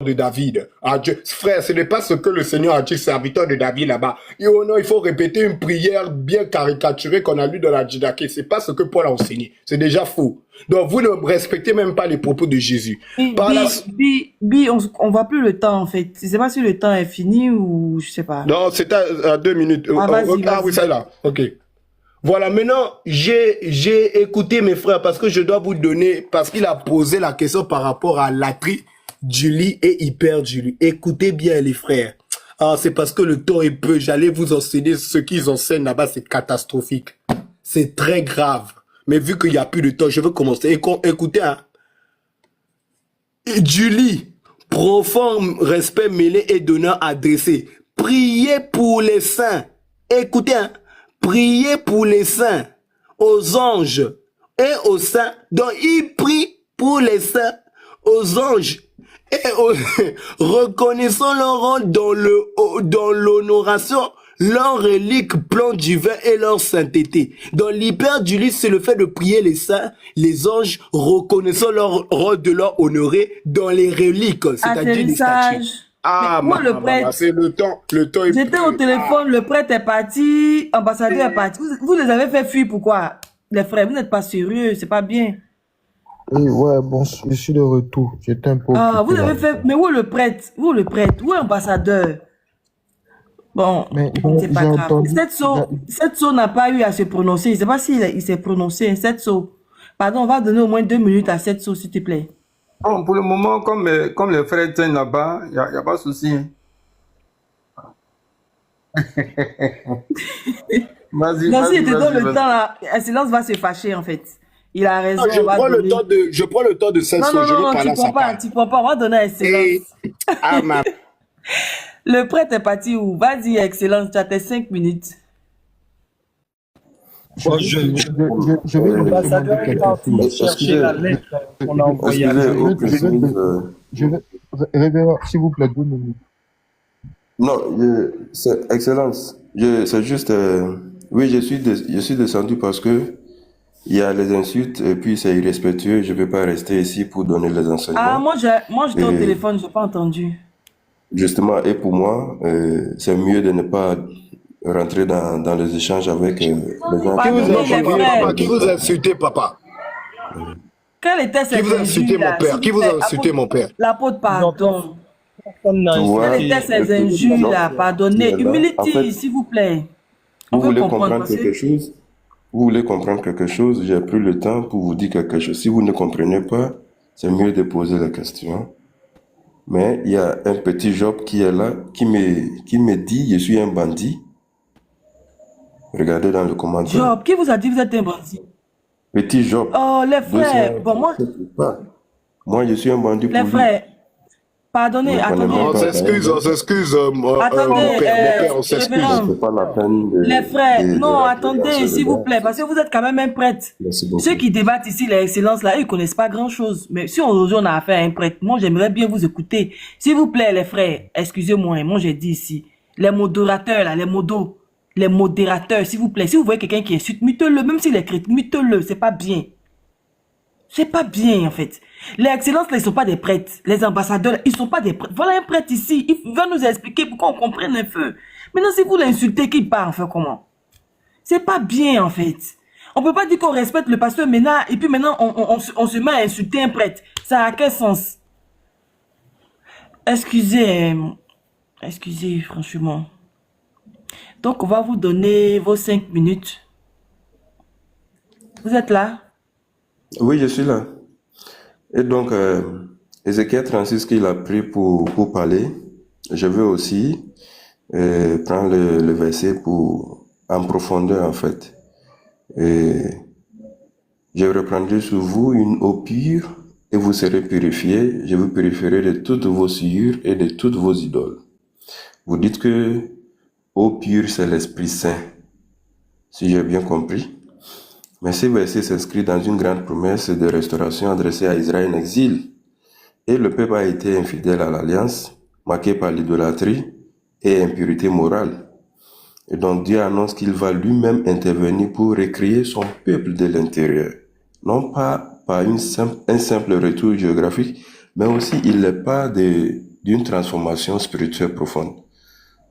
de David. Ah, Dieu. Frère, ce n'est pas ce que le Seigneur a dit, serviteur de David là-bas. Et oh non, il faut répéter une prière bien caricaturée qu'on a lue dans la Didaké. C'est pas ce que Paul a enseigné. C'est déjà faux. Donc, vous ne respectez même pas les propos de Jésus. Par la... on voit plus le temps, en fait. Je sais pas si le temps est fini ou je sais pas. Non, c'est à 2 minutes. Ah, oui, ça là. OK. Voilà, maintenant, j'ai écouté mes frères parce que je dois vous donner, parce qu'il a posé la question par rapport à latri, Julie et hyper Julie. Écoutez bien les frères. Ah, c'est parce que le temps est peu. J'allais vous enseigner ce qu'ils enseignent là-bas, c'est catastrophique. C'est très grave. Mais vu qu'il n'y a plus de temps, je veux commencer. Écoutez, hein. Julie, profond respect mêlé et donnant adressé. Priez pour les saints. Écoutez, hein. Priez pour les saints, aux anges et aux saints. Donc, il prie pour les saints, aux anges et aux... Reconnaissons leur rôle dans l'honoration, leur relique, plan divin et leur sainteté. Dans l'hyperdulie, c'est le fait de prier les saints, les anges, reconnaissant leur rôle de leur honorer dans les reliques, c'est-à-dire les statues. Ah, moi, le prêtre, c'est le temps est... J'étais au téléphone, le prêtre est parti, l'ambassadeur est parti. Vous les avez fait fuir, pourquoi? Les frères, vous n'êtes pas sérieux, c'est pas bien. Oui, ouais, bon, je suis de retour. J'étais un peu... Ah, vous avez fait... Mais où est le prêtre? Où est l'ambassadeur? Bon, c'est pas grave. Cette saut n'a pas eu à se prononcer. Je ne sais pas s'il s'est prononcé, cette saut. Pardon, on va donner au moins 2 minutes à cette saut, s'il te plaît. Bon, pour le moment, comme les frères tiennent là-bas, il n'y a pas de souci. Vas-y, non, si je te donne le temps, là, Silence va se fâcher, en fait. Il a raison. Je prends le temps de cette chose. Non, tu prends pas. On va donner à Excellence. Ah, Le prêtre est parti où? Vas-y, Excellence, tu as tes 5 minutes. Je vais l'ambassadeur chercher la lettre qu'on a envoyée. Révérend, s'il vous plaît, 2 minutes. Non, c'est Excellence. C'est juste, oui, je suis descendu parce que il y a les insultes et puis c'est irrespectueux. Je ne peux pas rester ici pour donner les enseignements. Ah, moi j'étais au téléphone, je n'ai pas entendu. Justement, et pour moi, c'est mieux de ne pas rentrer dans les échanges avec les gens. Qui vous a insulté, papa? Quel était cette Qui vous a insulté, mon père? Qui vous a insulté, mon père? L'apôtre, pardon. Quelles étaient ces injures-là? Pardonnez. Humilité, s'il vous plaît. Vous voulez comprendre quelque chose? Vous voulez comprendre quelque chose? J'ai pris le temps pour vous dire quelque chose. Si vous ne comprenez pas, c'est mieux de poser la question. Mais il y a un petit Job qui est là, qui me dit, je suis un bandit. Regardez dans le commentaire. Job, qui vous a dit que vous êtes un bandit? Petit Job. Oh, les frères. Bon, moi, je suis un bandit pour les frères. Pardonnez, attendez. On s'excuse, attendez, mon père, on s'excuse. C'est pas la peine de... Les frères, non, attendez, s'il vous plaît, parce que vous êtes quand même un prêtre. Ceux qui débattent ici, les excellences, là, ils ne connaissent pas grand-chose. Mais si aujourd'hui on a affaire à un prêtre, moi, j'aimerais bien vous écouter. S'il vous plaît, les frères, excusez-moi, moi, j'ai dit ici, les modérateurs, là, les modérateurs, s'il vous plaît, si vous voyez quelqu'un qui insulte, mutez-le, même s'il est chrétien, mutez-le, c'est pas bien. C'est pas bien, en fait. Les excellences, là, ils sont pas des prêtres. Les ambassadeurs, là, ils sont pas des prêtres. Voilà un prêtre ici. Il va nous expliquer pourquoi on comprenne un peu. Maintenant, si vous l'insultez, qui part, enfin, comment? C'est pas bien, en fait. On peut pas dire qu'on respecte le pasteur maintenant, et puis maintenant, on se met à insulter un prêtre. Ça a quel sens? Excusez, franchement. Donc, on va vous donner vos 5 minutes. Vous êtes là? Oui, je suis là. Et donc, Ézéchiel 36 qu'il a pris pour parler, je veux aussi prendre le verset en profondeur, en fait. Et je reprendrai sur vous une eau pure et vous serez purifiés. Je vous purifierai de toutes vos souillures et de toutes vos idoles. Vous dites que eau pure, c'est l'Esprit Saint, si j'ai bien compris. Mais ce verset s'inscrit dans une grande promesse de restauration adressée à Israël en exil. Et le peuple a été infidèle à l'alliance, marqué par l'idolâtrie et impureté morale. Et donc Dieu annonce qu'il va lui-même intervenir pour recréer son peuple de l'intérieur. Non pas par un simple retour géographique, mais aussi il n'est pas d'une transformation spirituelle profonde.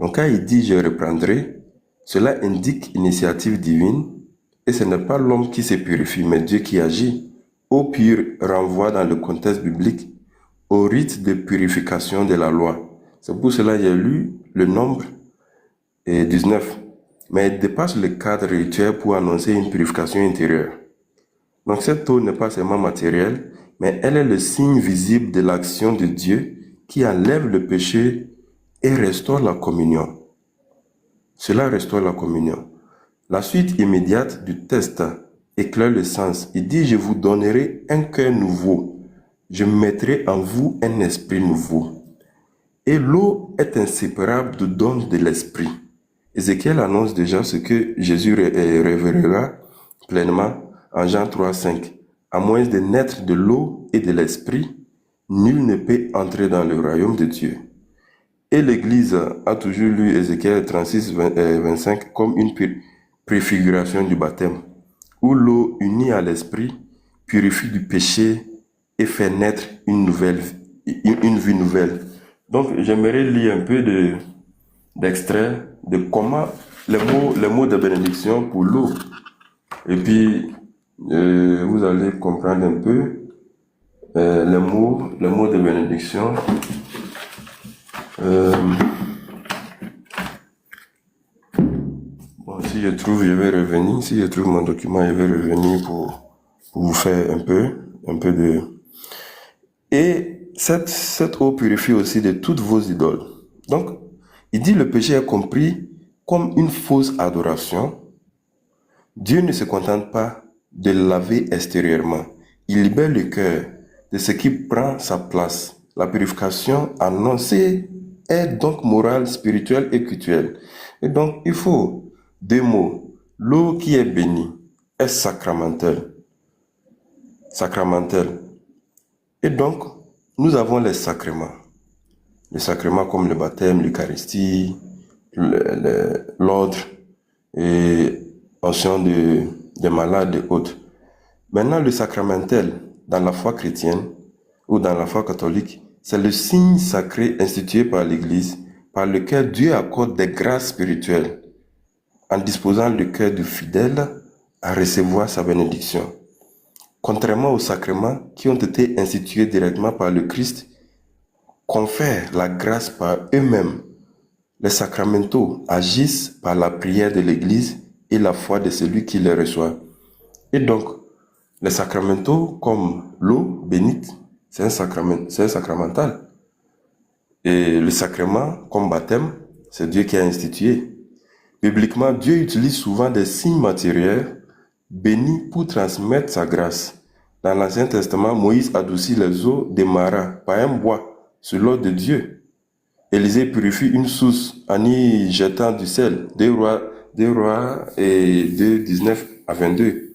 Donc quand il dit « je reprendrai », cela indique initiative divine et ce n'est pas l'homme qui se purifie, mais Dieu qui agit. Au pur renvoie dans le contexte biblique au rite de purification de la loi. C'est pour cela que j'ai lu le nombre 19, mais il dépasse le cadre rituel pour annoncer une purification intérieure. Donc cette eau n'est pas seulement matérielle, mais elle est le signe visible de l'action de Dieu qui enlève le péché et restaure la communion. Cela restaure la communion. La suite immédiate du texte éclaire le sens. Il dit « Je vous donnerai un cœur nouveau. Je mettrai en vous un esprit nouveau. » Et l'eau est inséparable du don de l'esprit. Ézéchiel annonce déjà ce que Jésus révélera pleinement en Jean 3, 5. À moins de naître de l'eau et de l'esprit, nul ne peut entrer dans le royaume de Dieu. Et l'Église a toujours lu Ézéchiel 36, 25 comme une préfiguration du baptême, où l'eau unie à l'esprit purifie du péché et fait naître une vie nouvelle. Donc j'aimerais lire un peu d'extrait de comment les mots de bénédiction pour l'eau. Et puis vous allez comprendre un peu les mots de bénédiction. Bon, si je trouve, je vais revenir. Si je trouve mon document, je vais revenir pour vous faire un peu de... Et cette eau purifie aussi de toutes vos idoles. Donc, il dit le péché est compris comme une fausse adoration. Dieu ne se contente pas de laver extérieurement. Il libère le cœur de ce qui prend sa place. La purification annoncée est donc morale, spirituelle et culturelle. Et donc, il faut 2 mots. L'eau qui est bénie est sacramentelle. Sacramentelle. Et donc, nous avons les sacrements. Les sacrements comme le baptême, l'Eucharistie, l'ordre et onction des malades et autres. Maintenant, le sacramentel, dans la foi chrétienne ou dans la foi catholique, c'est le signe sacré institué par l'Église, par lequel Dieu accorde des grâces spirituelles, en disposant le cœur du fidèle à recevoir sa bénédiction. Contrairement aux sacrements qui ont été institués directement par le Christ, confèrent la grâce par eux-mêmes. Les sacramentaux agissent par la prière de l'Église et la foi de celui qui les reçoit. Et donc, les sacramentaux, comme l'eau bénite, c'est un sacramental. Et le sacrement, comme baptême, c'est Dieu qui a institué. Bibliquement, Dieu utilise souvent des signes matériels bénis pour transmettre sa grâce. Dans l'Ancien Testament, Moïse adoucit les eaux des Mara par un bois sur l'ordre de Dieu. Élisée purifie une source en y jetant du sel. 2 Rois et 2, 19 à 22.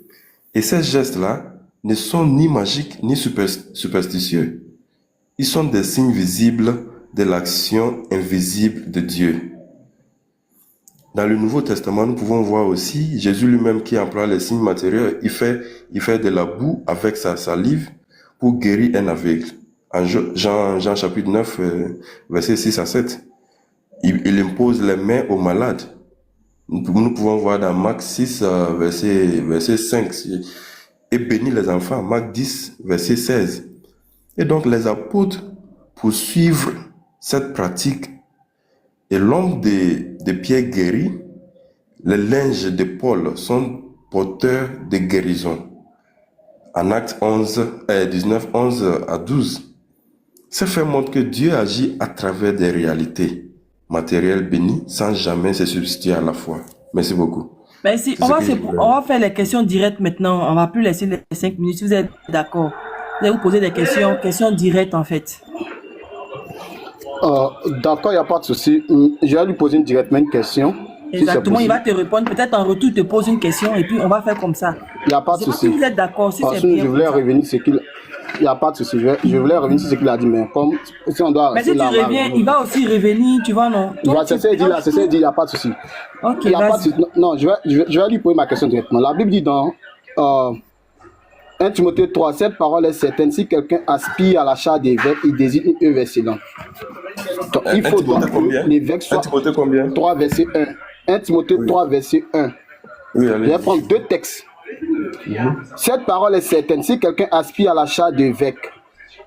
Et ces gestes-là ne sont ni magiques ni superstitieux. Ils sont des signes visibles de l'action invisible de Dieu. Dans le Nouveau Testament, nous pouvons voir aussi Jésus lui-même qui emploie les signes matériels. Il fait de la boue avec sa salive pour guérir un aveugle. En Jean chapitre 9, versets 6 à 7. Il impose les mains aux malades. Nous pouvons voir dans Marc 6, verset 5, et bénit les enfants. Marc 10, verset 16. Et donc les apôtres poursuivent cette pratique. Et l'homme de Pierre guéri, les linges de Paul sont porteurs de guérison. En Actes 19, 11 à 12. Ce fait montre que Dieu agit à travers des réalités matérielles bénies sans jamais se substituer à la foi. Merci beaucoup. Merci. On va faire les questions directes maintenant. On va plus laisser les 5 minutes si vous êtes d'accord. Je vais vous poser des questions directes en fait. D'accord, il n'y a pas de souci. Je vais lui poser directement une question. Exactement, il va te répondre. Peut-être en retour, il te pose une question et puis on va faire comme ça. Il n'y a pas de souci. Si vous êtes d'accord, si c'est bien. Je voulais revenir sur ce qu'il... Il n'y a pas de souci. Je voulais revenir sur ce qu'il a dit, mais comme si on doit... Mais si tu reviens, il va aussi revenir, tu vois, non? C'est ça, il n'y a pas de souci. Ok, non, je vais lui poser ma question directement. La Bible dit dans 1 Timothée 3, cette parole est certaine. Si quelqu'un aspire à la charge d'évêque, il désigne une œuvre excellente. Donc, il faut donc que l'évêque soit 3, verset 1. 1 Timothée 3, verset 1. Oui, Je vais prendre 2 textes. Cette parole est certaine. Si quelqu'un aspire à la charge d'évêque,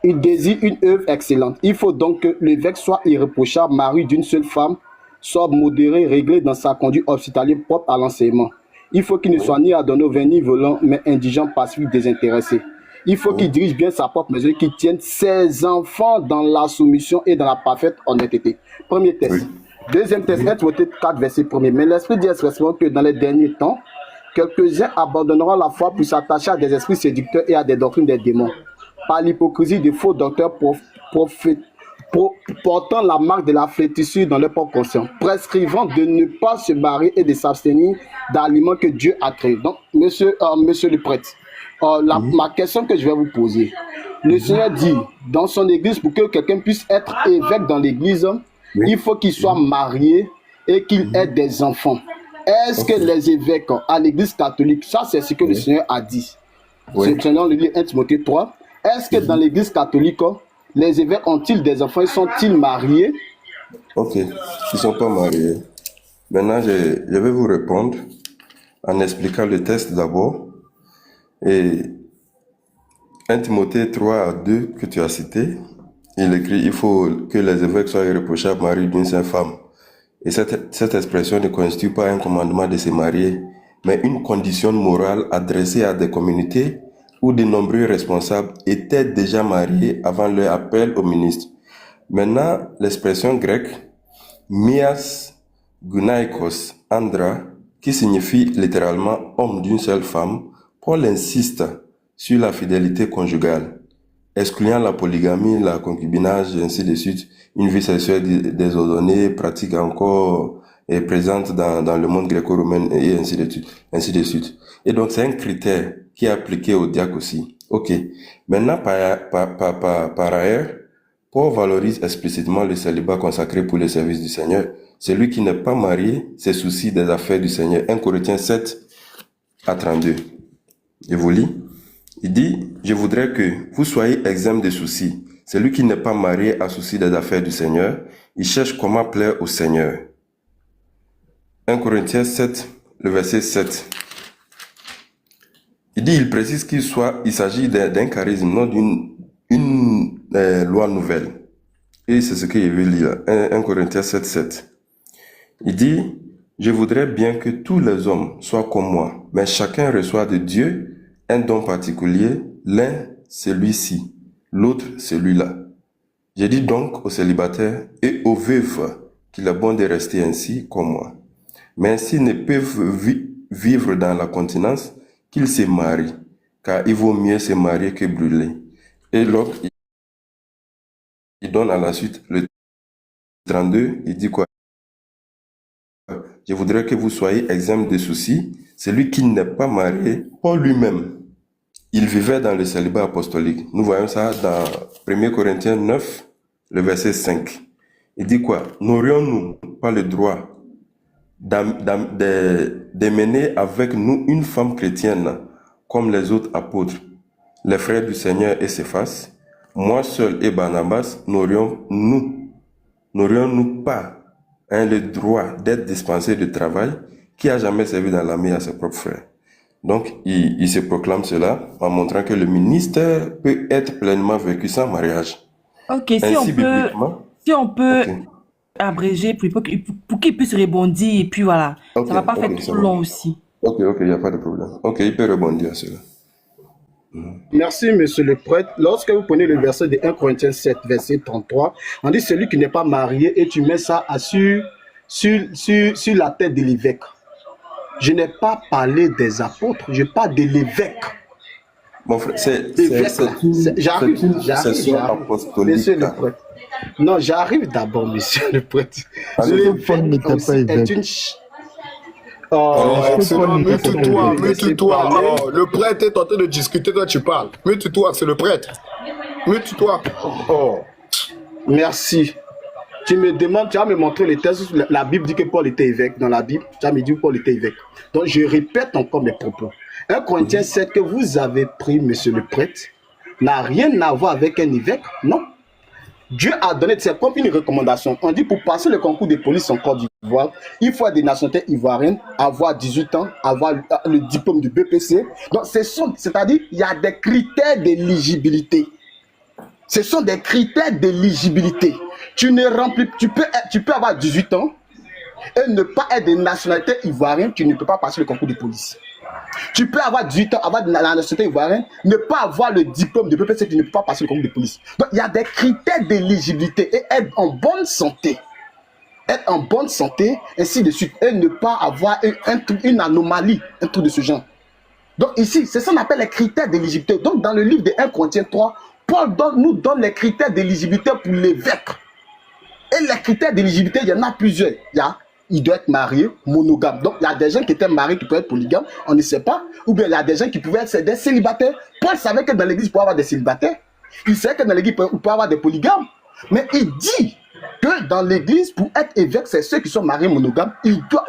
il désigne une œuvre excellente. Il faut donc que l'évêque soit irréprochable, mari d'une seule femme, sobre, modéré, réglé dans sa conduite hospitalière propre à l'enseignement. Il faut qu'il ne soit ni adonné au vin ni violent, mais indigent, passif, désintéressé. Il faut qu'il dirige bien sa propre maison, qu'il tienne ses enfants dans la soumission et dans la parfaite honnêteté. Premier texte. Deuxième texte, 1 Timothée 4, verset 1. Mais l'Esprit dit expressément que dans les derniers temps, quelques-uns abandonneront la foi pour s'attacher à des esprits séducteurs et à des doctrines des démons. Par l'hypocrisie de faux docteurs portant la marque de la flétrissure dans leur propre conscience, prescrivant de ne pas se marier et de s'abstenir d'aliments que Dieu a créés. Donc, monsieur le prêtre, ma question que je vais vous poser, le Seigneur dit dans son église, pour que quelqu'un puisse être évêque dans l'église, il faut qu'il soit marié et qu'il ait des enfants. Est-ce que les évêques à l'église catholique, ça c'est ce que le Seigneur a dit, c'est selon le livre 1 Timothée 3, est-ce que dans l'église catholique, les évêques ont-ils des enfants, sont-ils mariés? Ok, ils ne sont pas mariés. Maintenant, je vais vous répondre en expliquant le texte d'abord. Et 1 Timothée 3, 2 que tu as cité, il écrit, il faut que les évêques soient irréprochables, mariés d'une seule femme. Et cette expression ne constitue pas un commandement de se marier, mais une condition morale adressée à des communautés où de nombreux responsables étaient déjà mariés avant leur appel au ministre. Maintenant, l'expression grecque mias gunaikos andra, qui signifie littéralement homme d'une seule femme, Paul insiste sur la fidélité conjugale, excluant la polygamie, la concubinage, ainsi de suite, une vie sexuelle désordonnée, pratique encore et présente dans le monde gréco-romain et ainsi de suite. Et donc, c'est un critère qui est appliqué au diacre aussi. Ok. Maintenant, par ailleurs, Paul valorise explicitement le célibat consacré pour le service du Seigneur. Celui qui n'est pas marié se soucie des affaires du Seigneur. 1 Corinthiens 7 à 32. Je vous lis. Il dit, je voudrais que vous soyez exempts de soucis. Celui qui n'est pas marié a souci des affaires du Seigneur. Il cherche comment plaire au Seigneur. 1 Corinthiens 7, le verset 7. Il dit, il précise il s'agit d'un charisme, non d'une loi nouvelle. Et c'est ce que je veux lire. 1 Corinthiens 7, 7. Il dit, je voudrais bien que tous les hommes soient comme moi, mais chacun reçoit de Dieu un don particulier, l'un celui-ci, l'autre celui-là. Je dis donc aux célibataires et aux veuves qu'il est bon de rester ainsi comme moi. Mais s'ils ne peuvent vivre dans la continence, qu'ils se marient, car il vaut mieux se marier que brûler. Et l'autre, il donne à la suite le 32, il dit quoi? Je voudrais que vous soyez exempts de soucis. Celui qui n'est pas marié, Paul lui-même, il vivait dans le célibat apostolique. Nous voyons ça dans 1 Corinthiens 9, le verset 5. Il dit quoi? N'aurions-nous pas le droit d'amener avec nous une femme chrétienne comme les autres apôtres, les frères du Seigneur et Céphas? Moi seul et Barnabas, n'aurions-nous pas le droit d'être dispensés de travail? Qui a jamais servi dans l'armée à ses propres frères? Donc, il se proclame cela en montrant que le ministère peut être pleinement vécu sans mariage. Ok, si on peut abréger pour qu'il puisse rebondir et puis voilà. Ça ne va pas faire trop long aussi. Ok, il n'y a pas de problème. Ok, il peut rebondir à cela. Merci, monsieur le prêtre. Lorsque vous prenez le verset de 1 Corinthiens 7, verset 33, on dit celui qui n'est pas marié et tu mets ça sur la tête de l'évêque. Je n'ai pas parlé des apôtres, je parle de l'évêque. Mon frère, j'arrive, apostolique. Monsieur le prêtre. Non, j'arrive d'abord, monsieur le prêtre. Mute-toi. Le prêtre est en train de discuter, toi tu parles. Mute-toi, c'est le prêtre. Mute-toi. Merci. Tu me demandes, tu vas me montrer les textes. La Bible dit que Paul était évêque. Dans la Bible, tu vas me dire que Paul était évêque. Donc je répète encore mes propos. 1 Corinthiens 7 que vous avez pris, monsieur le prêtre, n'a rien à voir avec un évêque, non. Dieu a donné, c'est comme une recommandation. On dit pour passer le concours de police en Côte d'Ivoire, il faut être des nationalités ivoiriennes, avoir 18 ans, avoir le diplôme du BPC. Donc, c'est-à-dire, il y a des critères d'éligibilité. Ce sont des critères d'éligibilité. Tu peux avoir 18 ans et ne pas être de nationalité ivoirienne, tu ne peux pas passer le concours de police. Tu peux avoir 18 ans, avoir la nationalité ivoirienne, ne pas avoir le diplôme de PPC, tu ne peux pas passer le concours de police. Donc, il y a des critères d'éligibilité et être en bonne santé. Être en bonne santé, ainsi de suite, et ne pas avoir une anomalie, un truc de ce genre. Donc, ici, c'est ça qu'on appelle les critères d'éligibilité. Donc, dans le livre de 1 Corinthiens 3, Paul nous donne les critères d'éligibilité pour l'évêque. Et les critères d'éligibilité, il y en a plusieurs. Il doit être marié, monogame. Donc, il y a des gens qui étaient mariés qui peuvent être polygames, on ne sait pas. Ou bien, il y a des gens qui pouvaient être des célibataires. Paul savait que dans l'église, il peut y avoir des célibataires. Il savait que dans l'église, il peut y avoir des polygames. Mais il dit que dans l'église, pour être évêque, c'est ceux qui sont mariés monogames.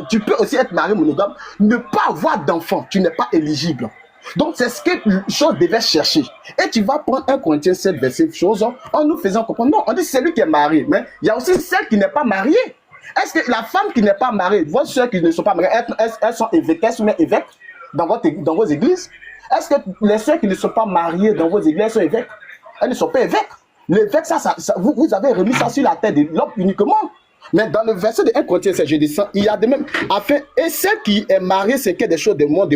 Tu peux aussi être marié monogame, ne pas avoir d'enfant. Tu n'es pas éligible. Donc, c'est ce que chose devait chercher. Et tu vas prendre 1 Corinthiens 7, verset chose, en nous faisant comprendre. Non, on dit c'est lui qui est marié. Mais il y a aussi celle qui n'est pas mariée. Est-ce que la femme qui n'est pas mariée, vos soeurs qui ne sont pas mariées, elles sont évêquesses ou évêques dans vos églises? Est-ce que les soeurs qui ne sont pas mariées dans vos églises sont évêques? Elles ne sont pas évêques. L'évêque, vous avez remis ça sur la tête de l'homme uniquement. Mais dans le verset de 1 Corinthiens 7, je dis ça, il y a de même. Et celle qui est mariée, c'est qu'il y a des choses de moi.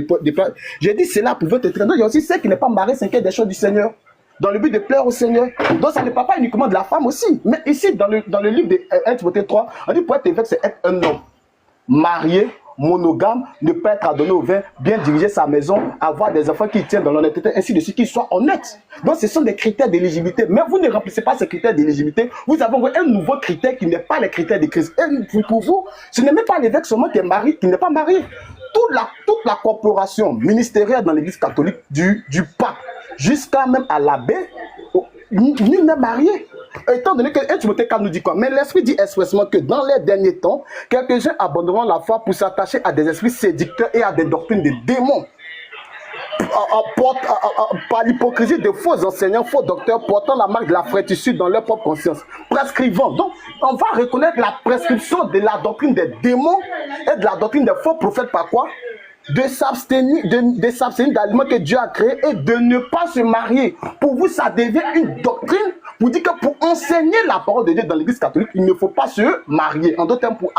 J'ai dit cela pour te traiter. Il y a aussi celle qui n'est pas mariée, c'est qu'il y a des choses du Seigneur. Dans le but de plaire au Seigneur. Donc ça ne parle pas uniquement de la femme aussi. Mais ici, dans le livre de 1 Timothée 3, on dit pour être évêque, c'est être un homme marié, monogame, ne pas être adonné au vin, bien diriger sa maison, avoir des enfants qui tiennent dans l'honnêteté, ainsi de suite, qu'ils soient honnêtes. Donc ce sont des critères d'éligibilité. Mais vous ne remplissez pas ces critères d'éligibilité. Vous avez un nouveau critère qui n'est pas les critères de Christ. Et pour vous, ce n'est même pas l'évêque seulement qui est marié, qui n'est pas marié. Toute la corporation ministérielle dans l'église catholique, du pape jusqu'à même à l'abbé, nul n'est marié. Étant donné que 1 Timothée 4 nous dit quoi? Mais l'Esprit dit expressément que dans les derniers temps, quelques-uns abandonneront la foi pour s'attacher à des esprits séducteurs et à des doctrines de démons. Par l'hypocrisie de faux enseignants, faux docteurs portant la marque de la fraîtitude dans leur propre conscience, prescrivant. Donc, on va reconnaître la prescription de la doctrine des démons et de la doctrine des faux prophètes par quoi? De s'abstenir d'aliments que Dieu a créés et de ne pas se marier. Pour vous, ça devient une doctrine. Vous dites que pour enseigner la parole de Dieu dans l'église catholique, il ne faut pas se marier. En d'autres termes, pour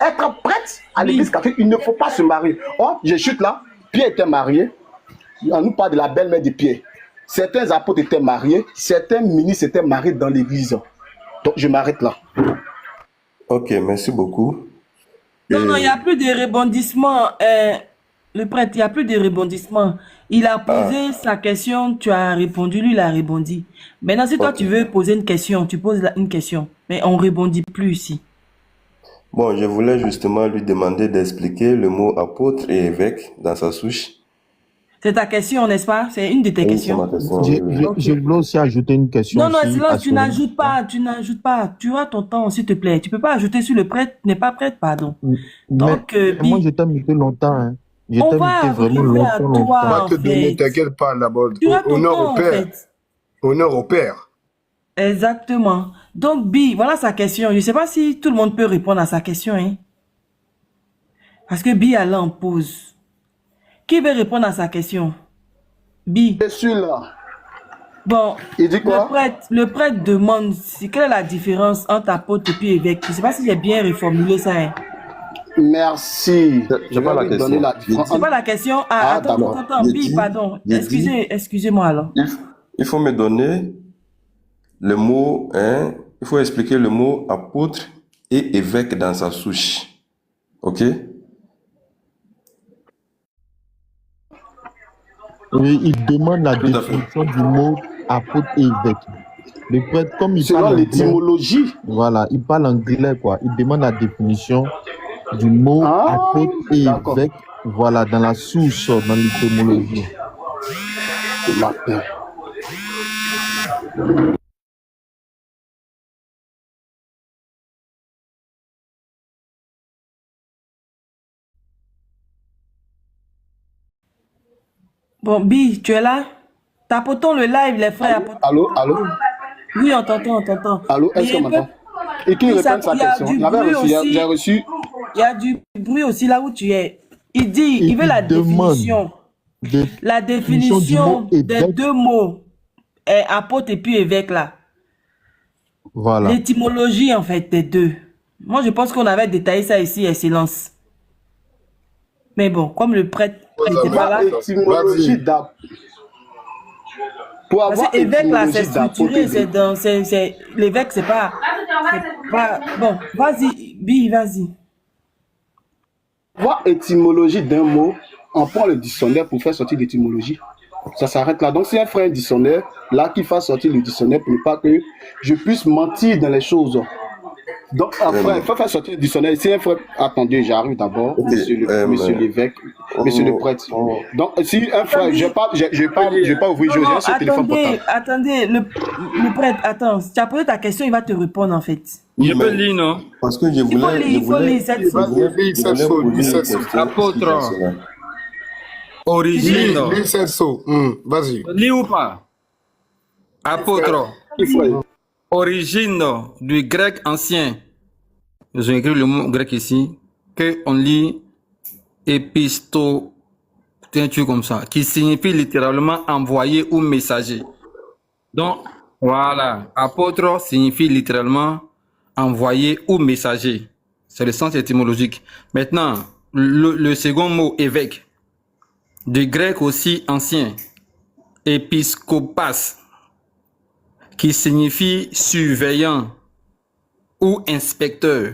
être prêtre à l'église catholique, il ne faut pas se marier. Oh, je chute là. Pierre était marié. On nous parle de la belle-mère de Pierre. Certains apôtres étaient mariés. Certains ministres étaient mariés dans l'église. Donc, je m'arrête là. Ok, merci beaucoup. Non, il n'y a plus de rebondissement. Le prêtre, il n'y a plus de rebondissement. Il a posé sa question, tu as répondu, lui, il a rebondi. Maintenant, si toi, tu veux poser une question, tu poses une question. Mais on ne rebondit plus ici. Bon, je voulais justement lui demander d'expliquer le mot apôtre et évêque dans sa souche. C'est ta question, n'est-ce pas? C'est une de tes questions. Je voulais aussi ajouter une question. Non, sinon, tu n'ajoutes pas. Tu as ton temps, s'il te plaît. Tu ne peux pas ajouter sur le prêtre, n'est pas prêtre, pardon. Donc, moi, je t'ai muté longtemps. Hein. On va arriver à toi, On va te donner, t'inquiète pas, d'abord. Honneur au Père. Honneur au Père. Exactement. Donc, Bi, voilà sa question. Je ne sais pas si tout le monde peut répondre à sa question. Hein. Parce que Bi, elle en pose. Qui veut répondre à sa question? Bi. Je suis là. Bon, il dit quoi? Le prêtre demande quelle est la différence entre apôtre et puis évêque. Je ne sais pas si j'ai bien reformulé ça. Hein. Merci. Je vais lui donner la différence. C'est pas la question. Attends, Bi, pardon. Excusez-moi alors. Il faut me donner le mot, hein, il faut expliquer le mot apôtre et évêque dans sa souche. Ok? Oui, il demande la définition du mot apôtre et évêque. Le prêtre, comme il parle l'étymologie. Voilà, il parle anglais, quoi. Il demande la définition du mot apôtre et évêque. Voilà, dans la souche, dans l'étymologie. Bon, Bi, tu es là? Tapotons le live, les frères. Allô, allô, Oui, on t'entend, on t'entend. allô, est-ce Mais qu'on m'entend? Et qui il répond sa y a question? du J'avais bruit reçu, aussi. j'ai reçu. Il y a du bruit aussi là où tu es. Il dit, Et il veut il la demande définition. de La définition du définition mot des évêque. deux mots. Apôtre et puis évêque là. Voilà. L'étymologie en fait des deux. Moi je pense qu'on avait détaillé ça ici, Excellence. Mais bon, comme le prêtre n'était pas là. Étymologie d'apôtre. Pour Parce avoir que évêque là, c'est étymologie structuré, d'apôtre, c'est l'évêque, c'est pas. Bon, vas-y, Bi, vas-y. voir étymologie d'un mot, on prend le dictionnaire pour faire sortir l'étymologie. Ça s'arrête là. Donc, si un frère un dictionnaire, là, qu'il fasse sortir le dictionnaire pour ne pas que je puisse mentir dans les choses. Donc, après, il faut faire sortir le dictionnaire. Si un frère, attendez, j'arrive d'abord, monsieur l'évêque, monsieur le prêtre. Donc, si un frère, je vais pas ouvrir, Non, j'ai ce téléphone portable. attendez, le prêtre, attends, tu as posé ta question, il va te répondre en fait. Je peux lire, non? Parce que je Il faut voulais, lire, il faut lire cette je voulais poser une question. Apôtre. Origine. Vas-y. Lis ou pas? Apôtre. Origine du grec ancien. J'ai écrit le mot grec ici, qu'on lit épisto, un truc comme ça, qui signifie littéralement envoyé ou messager. Donc, voilà, apôtre signifie littéralement envoyé ou messager. C'est le sens étymologique. Maintenant, le second mot, évêque, du grec aussi ancien, épiscopas, qui signifie surveillant ou inspecteur.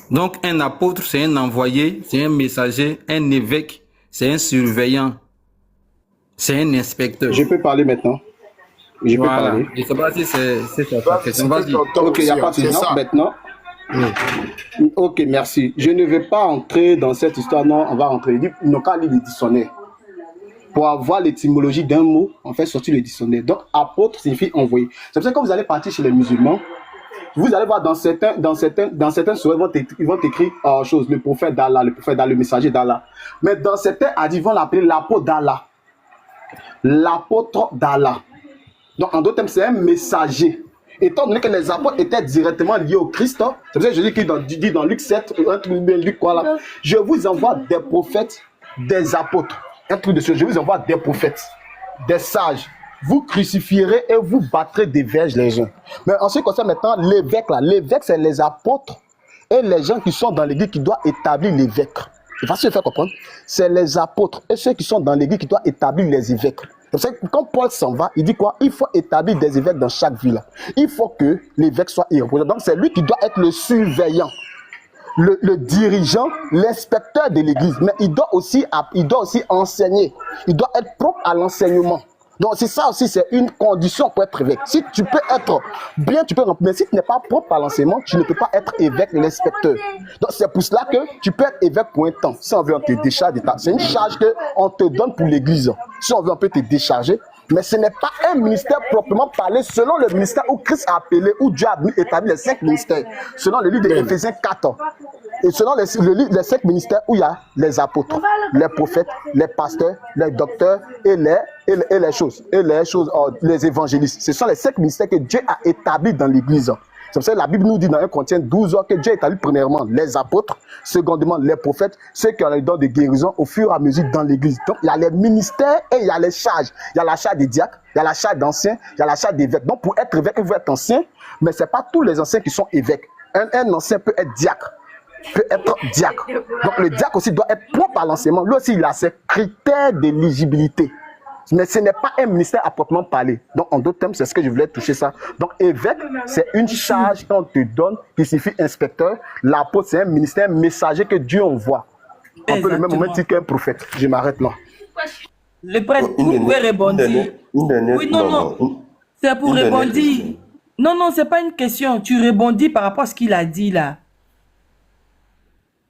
Donc, un apôtre, c'est un envoyé, c'est un messager, un évêque, c'est un surveillant, c'est un inspecteur. Je peux parler maintenant. Je peux Voilà. parler. Je ne sais pas si c'est ta question. Vas-y. Ok, il n'y a pas de souci. Maintenant. Ok, merci. Je ne vais pas entrer dans cette histoire. Non, on va rentrer. Il n'a qu'à lire le dictionnaire. Pour avoir l'étymologie d'un mot, on fait sortir le dictionnaire. Donc, apôtre signifie envoyé. C'est pour ça que quand vous allez partir chez les musulmans, vous allez voir dans certains sourates, ils vont écrire chose, le prophète d'Allah, le messager d'Allah. Mais dans certains hadiths, ils vont l'appeler l'apôtre d'Allah. L'apôtre d'Allah. Donc, en d'autres termes, c'est un messager. Étant donné que les apôtres étaient directement liés au Christ, c'est pour ça que je dis dans Luc 7, un truc bien Luc, voilà. Je vous envoie des prophètes, des apôtres. Un truc de ce, je vous envoie des prophètes, des sages. Vous crucifierez et vous battrez des verges les uns. Mais en ce qui concerne maintenant l'évêque, là, l'évêque, c'est les apôtres et les gens qui sont dans l'église qui doivent établir l'évêque. C'est facile de faire comprendre. C'est les apôtres et ceux qui sont dans l'église qui doivent établir les évêques. C'est que quand Paul s'en va, il dit quoi? Il faut établir des évêques dans chaque ville. Il faut que l'évêque soit irréprochable. Donc c'est lui qui doit être le surveillant, le dirigeant, l'inspecteur de l'église. Mais il doit aussi enseigner. Il doit être propre à l'enseignement. Donc c'est ça aussi, c'est une condition pour être évêque. Si tu peux être bien, tu peux remplir. Mais si tu n'es pas propre à l'enseignement, tu ne peux pas être évêque, l'inspecteur. Donc c'est pour cela que tu peux être évêque pour un temps. Si on veut, on te décharge de ta. C'est une charge qu'on te donne pour l'église. Si on veut, on peut te décharger. Mais ce n'est pas un ministère proprement parlé selon le ministère où Christ a appelé, où Dieu a établi les 5 ministères. Selon le livre d'Éphésiens 4. Et selon les 5 ministères où il y a les apôtres, les prophètes, les pasteurs, les docteurs et les évangélistes. Ce sont les 5 ministères que Dieu a établis dans l'église. C'est pour ça que la Bible nous dit dans 1 Corinthiens 12 que Dieu a établi premièrement les apôtres, secondement les prophètes, ceux qui ont les dons de guérison au fur et à mesure dans l'église. Donc il y a les ministères et il y a les charges. Il y a la charge des diacres, il y a la charge d'anciens, il y a la charge d'évêques. Donc pour être évêque, il faut être ancien, mais ce n'est pas tous les anciens qui sont évêques. Un ancien peut être diacre. Donc le diacre aussi doit être propre à l'enseignement. Lui aussi, il a ses critères d'éligibilité. Mais ce n'est pas un ministère à proprement parler. Donc, en d'autres termes, c'est ce que je voulais toucher ça. Donc, évêque, c'est une charge qu'on te donne qui signifie inspecteur. L'apôtre, c'est un ministère messager que Dieu envoie. Un peu le même moment qu'un prophète. Je m'arrête là. Le prêtre, vous pouvez répondre. Oui, non. C'est pour répondre. Non, c'est pas une question. Tu rebondis par rapport à ce qu'il a dit là.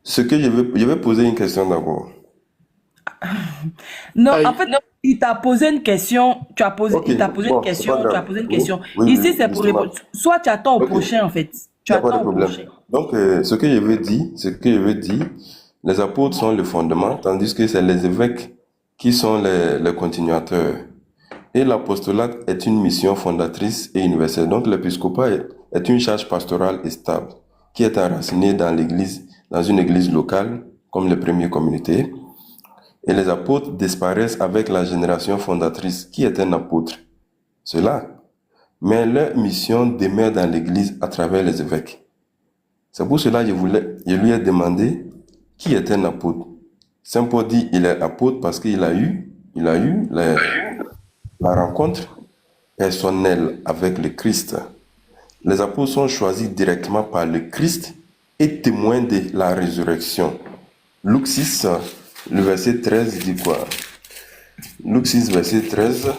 Ce que je vais poser une question d'abord. Non, en fait, il t'a posé une question, tu as posé, il t'a posé une question, tu as posé une question. Ici, c'est pour répondre. Soit tu attends au prochain, en fait. Tu attends au prochain. Donc, ce que je veux dire, les apôtres sont le fondement, tandis que c'est les évêques qui sont les continuateurs. Et l'apostolat est une mission fondatrice et universelle. Donc l'épiscopat est une charge pastorale et stable, qui est enracinée dans l'église, dans une église locale, comme les premières communautés. Et les apôtres disparaissent avec la génération fondatrice, qui est un apôtre. Cela. Mais leur mission demeure dans l'église à travers les évêques. C'est pour cela que je lui ai demandé qui est un apôtre. Saint Paul dit il est apôtre parce qu'il a eu la rencontre personnelle avec le Christ. Les apôtres sont choisis directement par le Christ et témoins de la résurrection. Luc 6, le verset 13 dit quoi? Luc 6, verset 13.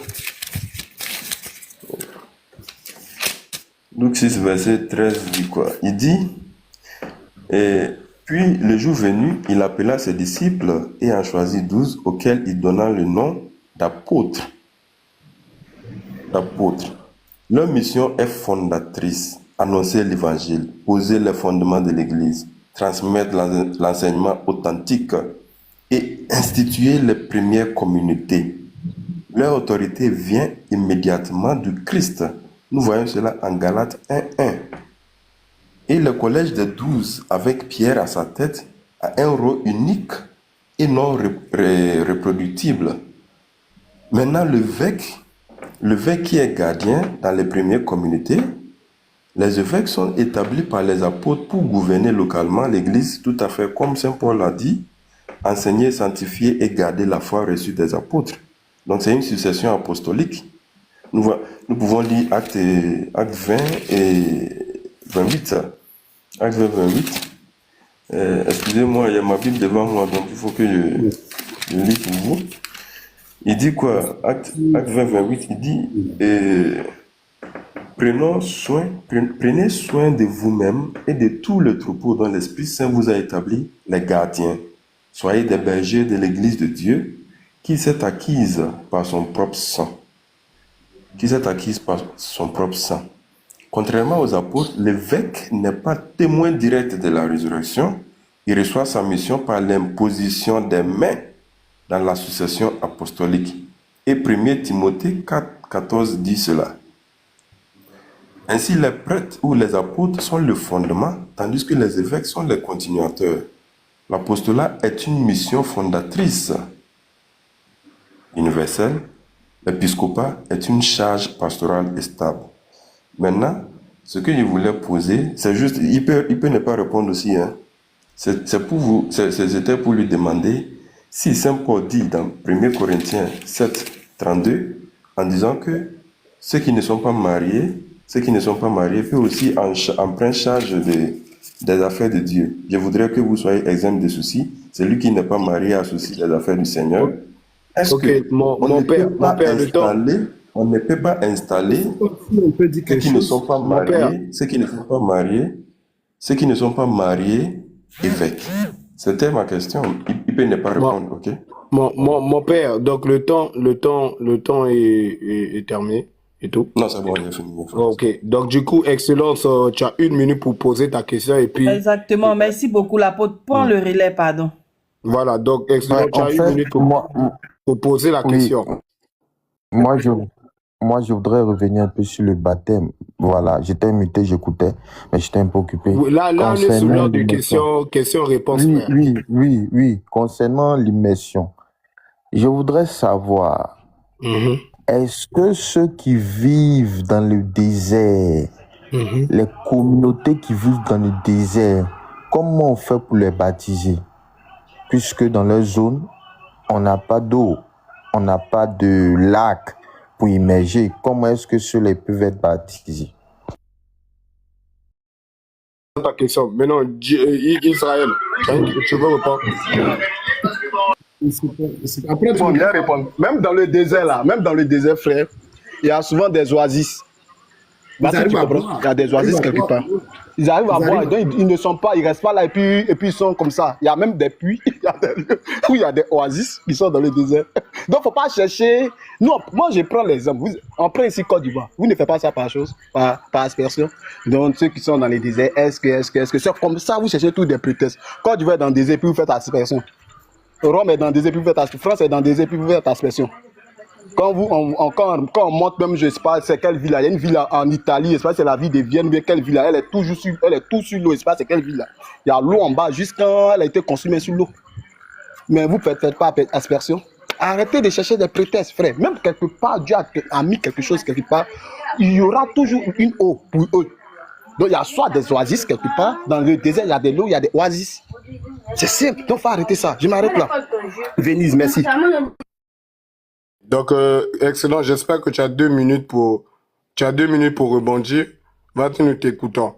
Luc 6, verset 13 dit quoi? Il dit, et puis le jour venu, il appela ses disciples et en choisit 12 auxquels il donna le nom d'apôtres. Leur mission est fondatrice, annoncer l'évangile, poser les fondements de l'église, transmettre l'enseignement authentique et instituer les premières communautés. Leur autorité vient immédiatement du Christ. Nous voyons cela en Galates 1:1. Et le collège des 12, avec Pierre à sa tête, a un rôle unique et non reproductible. Maintenant, l'évêque qui est gardien dans les premières communautés, les évêques sont établis par les apôtres pour gouverner localement l'église, tout à fait comme Saint Paul l'a dit, enseigner, sanctifier et garder la foi reçue des apôtres. Donc c'est une succession apostolique. Nous pouvons lire Actes 20 et 28. Actes 20, 28. Excusez-moi, il y a ma Bible devant moi, donc il faut que je lis pour vous. Il dit quoi? Actes 20, 28, il dit prenez soin de vous-même et de tout le troupeau dont l'Esprit Saint vous a établi les gardiens. Soyez des bergers de l'Église de Dieu qui s'est acquise par son propre sang. Contrairement aux apôtres, l'évêque n'est pas témoin direct de la résurrection. Il reçoit sa mission par l'imposition des mains dans la succession apostolique. Et 1 Timothée 4,14 dit cela. Ainsi, les prêtres ou les apôtres sont le fondement, tandis que les évêques sont les continuateurs. L'apostolat est une mission fondatrice universelle. L'épiscopat est une charge pastorale et stable. Maintenant, ce que je voulais poser, c'est juste, il peut ne pas répondre aussi. Hein. C'était pour lui demander si Saint Paul dit dans 1 Corinthiens 7, 32, en disant que ceux qui ne sont pas mariés peuvent aussi en prendre charge des affaires de Dieu. Je voudrais que vous soyez exempt de soucis. Celui qui n'est pas marié associe les affaires du Seigneur. Est-ce que mon père, on ne peut pas installer ceux qui ne sont pas mariés, évêques? C'était ma question. Il peut ne pas répondre, ok? Mon père, donc le temps est terminé et tout. Non, c'est bon, il est fini. Ok, donc du coup, Excellence, tu as 1 minute pour poser ta question et puis... Exactement, merci beaucoup l'apôtre. Prends le relais, pardon. Voilà, donc Excellence, tu as 1 minute pour poser la question. Moi, je voudrais revenir un peu sur le baptême. Voilà, j'étais muté, j'écoutais, mais j'étais un peu occupé. Là, on est sur l'heure de questions-réponses. Oui. Concernant l'immersion, je voudrais savoir, est-ce que ceux qui vivent dans le désert, les communautés qui vivent dans le désert, comment on fait pour les baptiser? Puisque dans leur zone, on n'a pas d'eau, on n'a pas de lac pour immerger. Comment est-ce que ceux-là peuvent être baptisés? Ta question. Maintenant, Israël, tu veux répondre? Après, tu viens répondre. Même dans le désert, frère, il y a souvent des oasis. Il y a des oasis quelque part. Ils arrivent à boire, donc ils ne sont pas, ils restent pas là et puis ils sont comme ça. Il y a même des puits, où il y a des oasis qui sont dans le désert. Donc faut pas chercher. Non, moi je prends l'exemple. On prend ici Côte d'Ivoire. Vous ne faites pas ça par aspersion. Donc ceux qui sont dans les déserts, est-ce que c'est comme ça vous cherchez tous des prétextes. Côte d'Ivoire dans le désert puis vous faites aspersion. Rome est dans des éprouvettes, France est dans des éprouvettes aspersion. Quand on monte même, je sais pas, c'est quelle ville, il y a une ville en Italie, je sais pas, c'est la ville de Vienne, mais quelle ville, elle est tout sur l'eau, je sais pas, c'est quelle ville. Il y a l'eau en bas, juste quand elle a été construite sur l'eau. Mais vous ne faites pas aspersion. Arrêtez de chercher des prétextes, frère. Même quelque part, Dieu a mis quelque chose quelque part. Il y aura toujours une eau pour eux. Donc il y a soit des oasis quelque part. Dans le désert, il y a de l'eau, il y a des oasis. C'est simple. Donc il faut arrêter ça. Je m'arrête là. Venise, merci. Donc, excellent. J'espère que tu as 2 minutes pour rebondir. Va-t-il nous t'écoutant?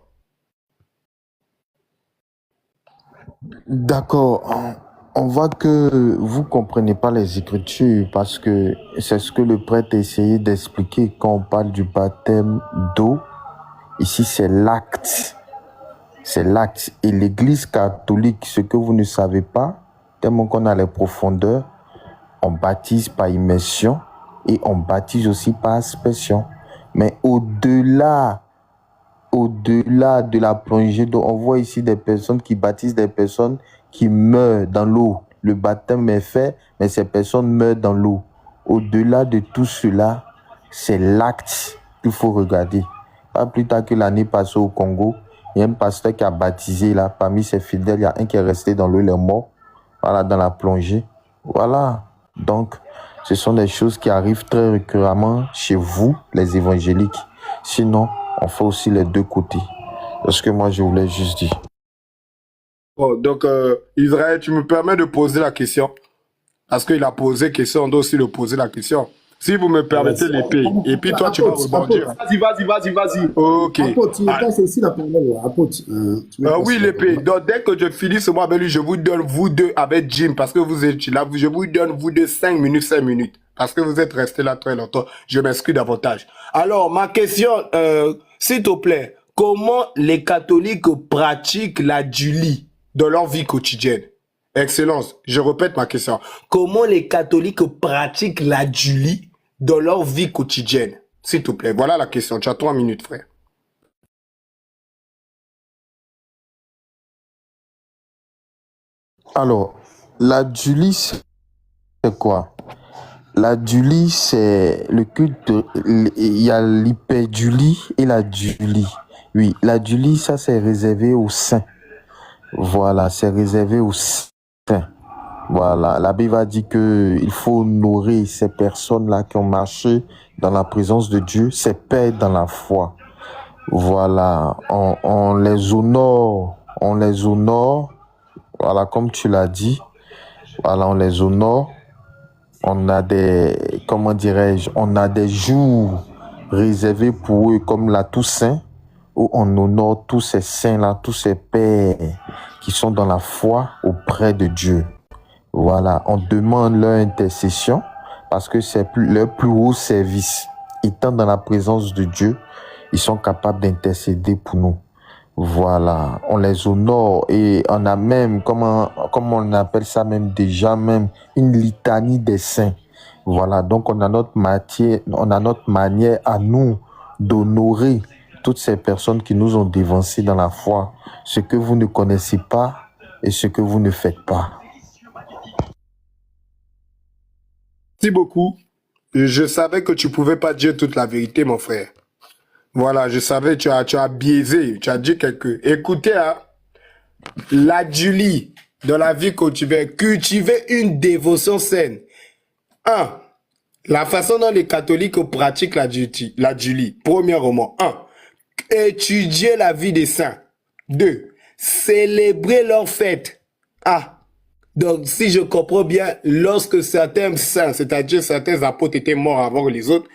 D'accord. On voit que vous comprenez pas les Écritures parce que c'est ce que le prêtre a essayé d'expliquer quand on parle du baptême d'eau. Ici, c'est l'acte. C'est l'acte. Et l'Église catholique, ce que vous ne savez pas, tellement qu'on a les profondeurs, on baptise par immersion et on baptise aussi par aspersion. Mais au-delà de la plongée d'eau, on voit ici des personnes qui baptisent des personnes qui meurent dans l'eau. Le baptême est fait, mais ces personnes meurent dans l'eau. Au-delà de tout cela, c'est l'acte qu'il faut regarder. Pas plus tard que l'année passée au Congo, il y a un pasteur qui a baptisé là, parmi ses fidèles, il y a un qui est resté dans l'eau, il est mort, voilà, dans la plongée. Voilà. Donc, ce sont des choses qui arrivent très récurremment chez vous, les évangéliques. Sinon, on fait aussi les deux côtés. C'est ce que moi, je voulais juste dire. Bon, donc, Israël, tu me permets de poser la question? Parce qu'il a posé question, on doit aussi le poser la question. Si vous me permettez l'épée, et puis toi, tu vas rebondir. Vas-y. Ok. Apôtre, tu me passes aussi la parole, apôtre. Oui, l'épée. Donc, dès que je finis ce mois avec lui, je vous donne, vous deux, avec Jim, parce que vous êtes là, je vous donne, vous deux, 5 minutes. Parce que vous êtes restés là très longtemps. Je m'excuse davantage. Alors, ma question, s'il te plaît, comment les catholiques pratiquent la Julie dans leur vie quotidienne? Excellence, je répète ma question. Comment les catholiques pratiquent la Julie dans leur vie quotidienne? S'il te plaît, voilà la question. Tu as 3 minutes, frère. Alors, la Julie, c'est quoi? La Julie, c'est le culte. Il y a l'hyperjulie et la Julie. Oui, la Julie, ça, c'est réservé aux saints. Voilà, c'est réservé aux saints. Voilà, la Bible a dit que il faut honorer ces personnes-là qui ont marché dans la présence de Dieu, ces pères dans la foi. Voilà, on les honore, voilà, comme tu l'as dit, voilà, on les honore. On a des, comment dirais-je, on a des jours réservés pour eux, comme la Toussaint, où on honore tous ces saints-là, tous ces pères qui sont dans la foi auprès de Dieu. Voilà, on demande leur intercession parce que c'est leur plus haut service. Étant dans la présence de Dieu, ils sont capables d'intercéder pour nous. Voilà, on les honore et on a même, comment on appelle ça même déjà, même une litanie des saints. Voilà, donc on a notre manière à nous d'honorer toutes ces personnes qui nous ont dévancés dans la foi, ce que vous ne connaissez pas et ce que vous ne faites pas. Merci beaucoup. Je savais que tu pouvais pas dire toute la vérité, mon frère. Voilà, je savais, tu as biaisé, tu as dit Écoutez, hein, la Julie, dans la vie cultiver une dévotion saine. 1. La façon dont les catholiques pratiquent la Julie. Premièrement. 1. Étudier la vie des saints. 2. Célébrer leurs fêtes. Donc, si je comprends bien, lorsque certains saints, c'est-à-dire certains apôtres étaient morts avant les autres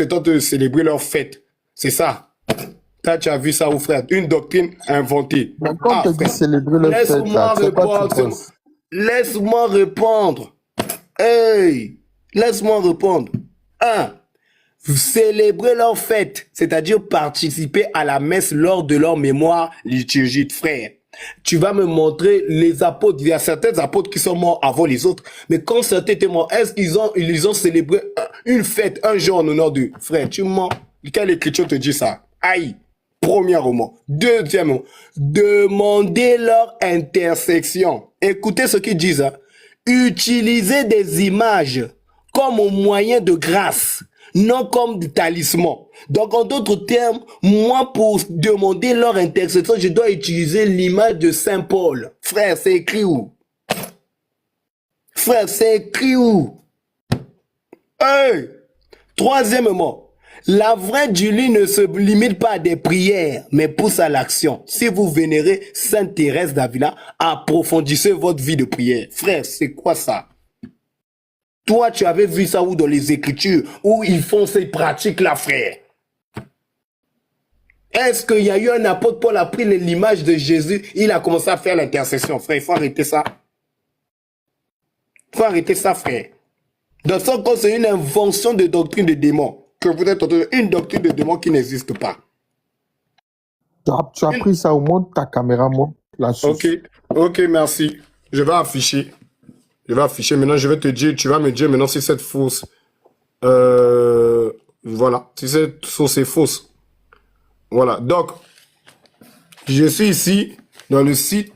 étant de célébrer leurs fêtes. C'est ça. Toi, tu as vu ça, ou frère? Une doctrine inventée. Laisse-moi répondre. Hey, laisse-moi répondre. 1. Célébrer leur fête, c'est-à-dire participer à la messe lors de leur mémoire liturgique, frère. Tu vas me montrer les apôtres. Il y a certains apôtres qui sont morts avant les autres. Mais quand certains étaient morts, est-ce qu'ils ont célébré une fête, un jour en honneur d'eux? Frère, tu mens. Quelle écriture te dit ça? Aïe. Premièrement. Deuxièmement, demandez leur intercession. Écoutez ce qu'ils disent. Hein. Utilisez des images comme un moyen de grâce, non comme des talismans. Donc, en d'autres termes, moi, pour demander leur intercession, je dois utiliser l'image de Saint Paul. Frère, c'est écrit où? Frère, c'est écrit où? Hey! Troisièmement, la vraie Julie ne se limite pas à des prières, mais pousse à l'action. Si vous vénérez Sainte Thérèse d'Avila, approfondissez votre vie de prière. Frère, c'est quoi ça? Toi, tu avais vu ça où dans les Écritures, où ils font ces pratiques-là, frère? Est-ce qu'il y a eu un apôtre Paul a pris l'image de Jésus, il a commencé à faire l'intercession, frère? Il faut arrêter ça. Il faut arrêter ça, frère. Dans son cas, c'est une invention de doctrine de démons. Que vous êtes une doctrine de démons qui n'existe pas. Tu as pris ça au monde, ta caméra monte là-dessus. Ok, merci. Je vais afficher. Maintenant, je vais te dire, tu vas me dire maintenant si cette fausse. Voilà. Si cette source est fausse. Voilà. Donc, je suis ici dans le site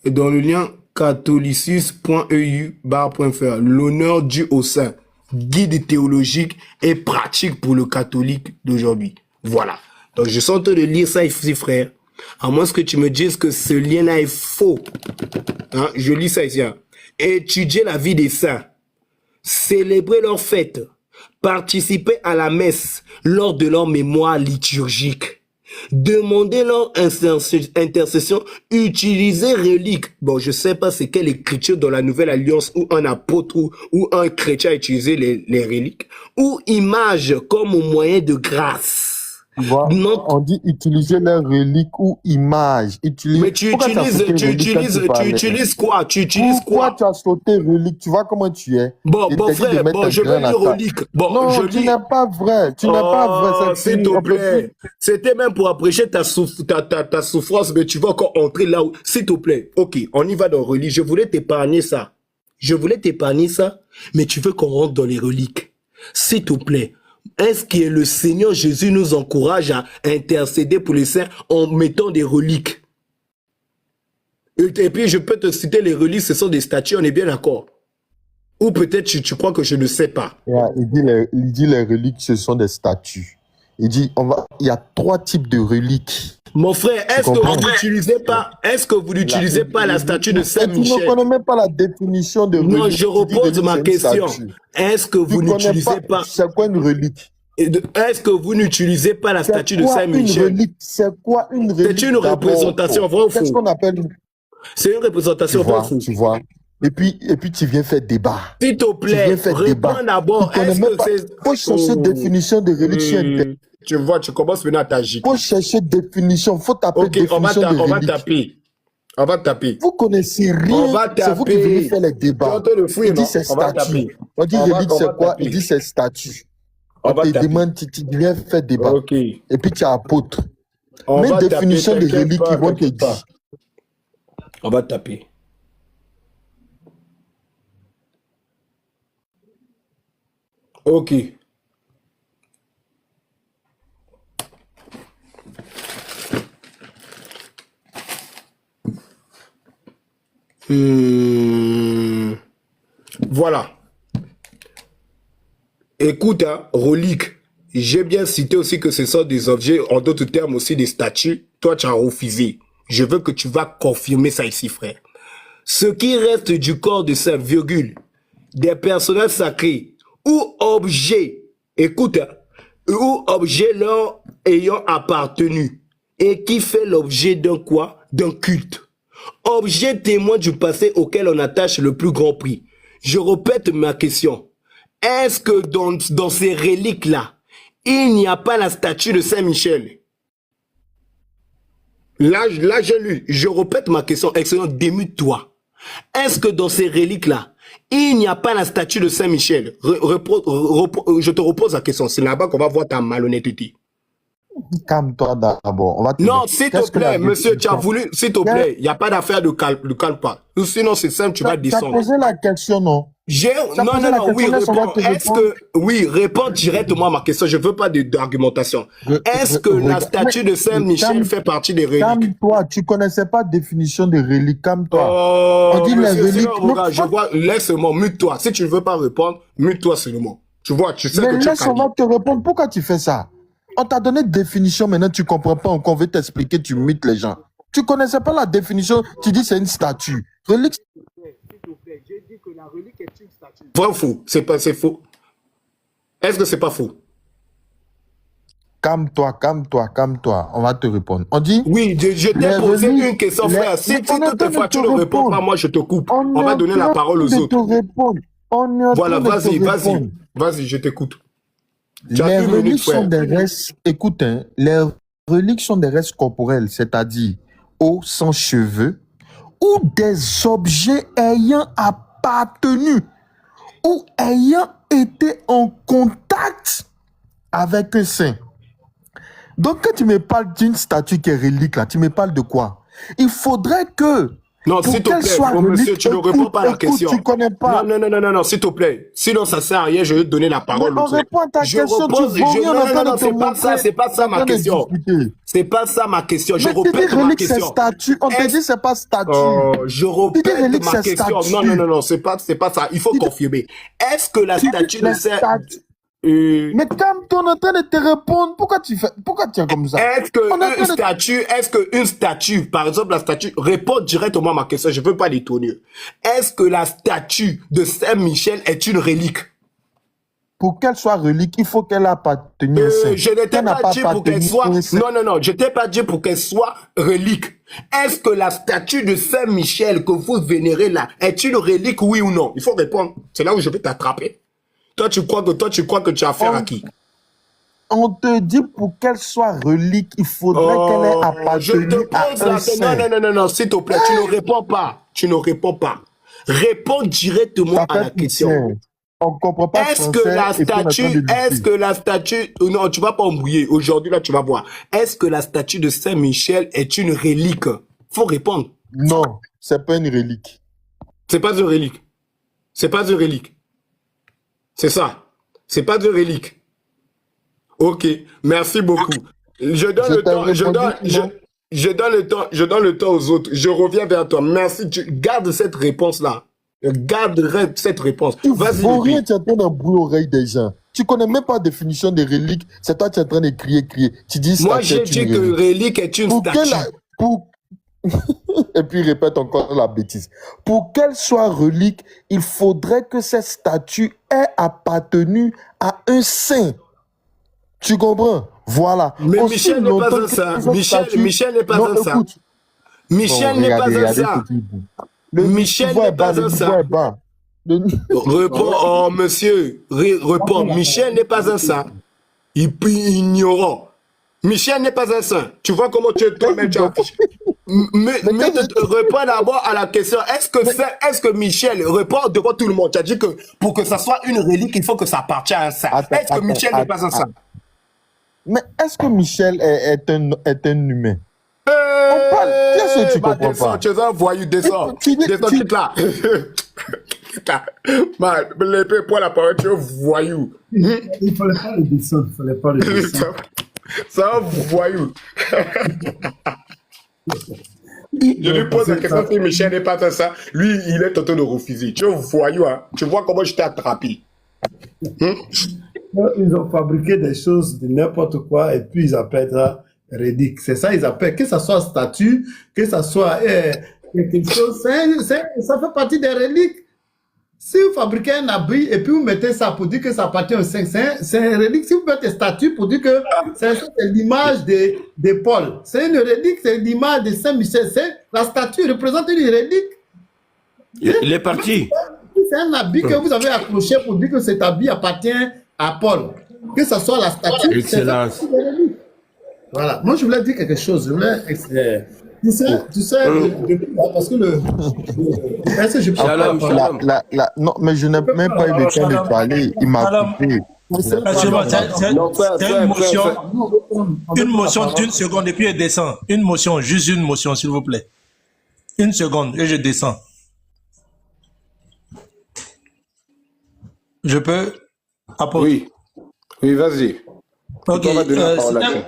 et dans le lien catholicisme.eu/.fr. L'honneur dû au saint. Guide théologique et pratique pour le catholique d'aujourd'hui. Voilà. Donc, je suis en train de lire ça ici, frère. À moins que tu me dises que ce lien-là est faux. Hein? Je lis ça ici. Hein? Étudier la vie des saints. Célébrer leurs fêtes. Participer à la messe lors de leur mémoire liturgique. Demander leur intercession, utiliser reliques. Bon, je sais pas c'est quelle écriture dans la Nouvelle Alliance où un apôtre ou un chrétien a utilisé les reliques. Ou images comme un moyen de grâce. On dit utiliser les reliques ou images. Mais tu utilises quoi? Pourquoi tu as sauté relique? Tu vois comment tu es? Bon, frère, je vais lire relique. Bon, non, tu n'es pas vrai. Tu n'es pas vrai. S'il te plaît. C'était même pour apprécier ta souffrance, mais tu vas encore entrer là où... S'il te plaît. Ok, on y va dans relique. Je voulais t'épargner ça. Mais tu veux qu'on rentre dans les reliques. S'il te plaît. Est-ce que le Seigneur Jésus nous encourage à intercéder pour les saints en mettant des reliques? Et puis, je peux te citer les reliques, ce sont des statues, on est bien d'accord? Ou peut-être tu crois que je ne sais pas. Il dit les reliques, ce sont des statues. Il dit, il y a 3 types de reliques. Mon frère, est-ce que vous n'utilisez pas la statue de Saint-Michel? Tu ne connais même pas la définition de relique. Non, je repose ma question. Est-ce que vous n'utilisez pas... C'est quoi une relique? Est-ce que vous n'utilisez pas la statue de Saint-Michel? C'est quoi une relique? C'est une représentation, vrai ou faux? Qu'est-ce qu'on appelle? C'est une représentation, vrai ou faux? Tu vois. Et puis tu viens faire débat. S'il te plaît, réponds d'abord. Est-ce que c'est... Faut chercher définition de relique sur Internet. Tu vois, tu commences maintenant à t'agiter. Faut chercher définition. Faut taper définition de relique. On va taper. Vous connaissez rien. C'est vous qui venez faire les débats. Il dit c'est statut. On dit relique c'est quoi? Il dit c'est statut. On te demande, tu viens faire débat. Et puis tu as apôtre. Même définition de relique qui vont te dire. On va taper. Ok. Voilà. Écoute, hein, relique. J'ai bien cité aussi que ce sont des objets, en d'autres termes aussi des statues. Toi, tu as refusé. Je veux que tu vas confirmer ça ici, frère. Ce qui reste du corps de saint, virgule, des personnages sacrés ou objets, écoute, hein, ou objets leur ayant appartenu et qui fait l'objet d'un quoi? D'un culte. Objet témoin du passé auquel on attache le plus grand prix. Je répète ma question. Est-ce que dans ces reliques-là, il n'y a pas la statue de Saint-Michel? Là, j'ai lu. Je répète ma question. Excellent, démute-toi. Est-ce que dans ces reliques-là, il n'y a pas la statue de Saint-Michel? Je te repose la question. C'est là-bas qu'on va voir ta malhonnêteté. Calme-toi d'abord. Non, s'il te plaît, monsieur, tu as voulu, s'il te plaît, il n'y a pas d'affaire de calme pas. Sinon, c'est simple, tu vas descendre. Tu as posé la question, non? Non, non, non, oui, réponds. Est-ce que, oui, réponds directement à ma question. Je veux pas d'argumentation. Est-ce que la statue de Saint-Michel fait partie des reliques? Calme-toi, tu connaissais pas la définition des reliques, calme-toi. Oh, On dit les reliques. regarde, je vois, laisse-moi, mute-toi. Si tu ne veux pas répondre, mute-toi seulement. Tu vois, tu sais Mais que tu laisse, on va te répondre. Pourquoi tu fais ça? On t'a donné une définition, maintenant tu comprends pas encore, on veut t'expliquer, tu mythes les gens. Tu connaissais pas la définition, tu dis c'est une statue. Relique. J'ai dit que la relique est une statue. Vrai ou faux? C'est faux. Est-ce que c'est pas faux? Calme-toi, calme-toi, calme-toi. On va te répondre. On dit. Oui, je t'ai posé une question, frère. Si toutefois tu ne réponds pas, moi je te coupe. On va donner la parole aux autres. Voilà, vas-y, vas-y. Vas-y, je t'écoute. Les reliques sont des restes. Écoute, hein, les reliques sont des restes corporels, c'est-à-dire os sans cheveux, ou des objets ayant appartenu ou ayant été en contact avec un saint. Donc, quand tu me parles d'une statue qui est relique, là, tu me parles de quoi? Il faudrait que... Non, s'il te plaît, monsieur, tu ne réponds pas à la question. Tu connais pas. Non, s'il te plaît. Sinon, ça sert à rien, je vais te donner la parole. Mais on répond à ta question, non, c'est pas ça ma question. C'est pas ça ma question. Je répète ma question. Statue. On te dit c'est pas statue. Je répète ma question. Non, c'est pas ça. Il faut confirmer. Est-ce que la statue de Saint... Mais comme tu es en train de te répondre, pourquoi tu es comme ça? Est-ce qu'une statue, par exemple la statue, réponds directement à ma question, je veux pas détourner. Est-ce que la statue de Saint-Michel est une relique? Pour qu'elle soit relique, il faut qu'elle appartienne à Saint. Je ne t'ai pas dit pour qu'elle soit... Non, je t'ai pas dit pour qu'elle soit relique. Est-ce que la statue de Saint-Michel que vous vénérez là est une relique, oui ou non? Il faut répondre. C'est là où je vais t'attraper. Toi, tu crois que tu as affaire à qui? On te dit pour qu'elle soit relique, il faudrait qu'elle ait appartenu à un saint. Non, s'il te plaît, tu ne réponds pas. Tu ne réponds pas. Réponds directement à la question. On comprend pas est-ce que la statue, non, tu vas pas embrouiller. Aujourd'hui, là, tu vas voir. Est-ce que la statue de Saint-Michel est une relique? Faut répondre. Non, c'est pas une relique. C'est pas une relique. C'est pas une relique. C'est ça. C'est pas de relique. Ok. Merci beaucoup. Je donne le temps aux autres. Je reviens vers toi. Merci. Tu gardes cette réponse-là. Garde cette réponse. Vas-y. Rien, tu es en train d'embrouiller l'oreille des gens. Tu connais même pas la définition des reliques. C'est toi qui es en train de crier. Tu dis moi, j'ai dit que relique est une statue. Et puis répète encore la bêtise. Pour qu'elle soit relique, il faudrait que cette statue ait appartenu à un saint. Tu comprends? Voilà. Mais Michel n'est pas un saint. Michel n'est pas un saint. Michel n'est pas un saint. Michel n'est pas un saint. Réponds, oh monsieur, réponds. Michel n'est pas un saint. Il peut ignorant. Michel n'est pas un saint. Tu vois comment tu es toi-même, tu affiches. Mais réponds d'abord à la question. Est-ce que Michel répond devant tout le monde? Tu as dit que pour que ça soit une relique, il faut que ça appartienne à un saint. Est-ce que Michel n'est pas un saint? Mais est-ce que Michel est un humain? On parle. Qu'est-ce que tu comprends pas? Tu es un voyou, descends. Descends, quitte là. L'épée pour la parole, tu es un voyou. Il fallait pas le descendre, il fallait pas le descendre. C'est un voyou. Je lui pose la question si Michel n'est pas ça. Lui, il est en train de refuser. Tu es un voyou, hein. Tu vois comment je t'ai attrapé. Ils ont fabriqué des choses de n'importe quoi et puis ils appellent ça relique. C'est ça ils appellent. Que ça soit statue, que ça soit quelque chose, ça fait partie des reliques. Si vous fabriquez un habit et puis vous mettez ça pour dire que ça appartient au saint, c'est une relique. Si vous mettez statue pour dire que c'est l'image de Paul, c'est une relique, c'est l'image de Saint-Michel. La statue représente une relique. Il est parti. C'est un habit que vous avez accroché pour dire que cet habit appartient à Paul. Que ce soit la statue, c'est une relique. Voilà. Moi, je voulais dire quelque chose. Je voulais... Tu sais, parce que est-ce que je peux non, mais je n'ai même pas eu le temps de parler. Il m'a coupé. C'est une motion d'une seconde et puis elle descend. Une motion, juste une motion, s'il vous plaît. Une seconde et je descends. Je peux apporter. Oui, oui, vas-y. Ok, On va donner la parole à toi.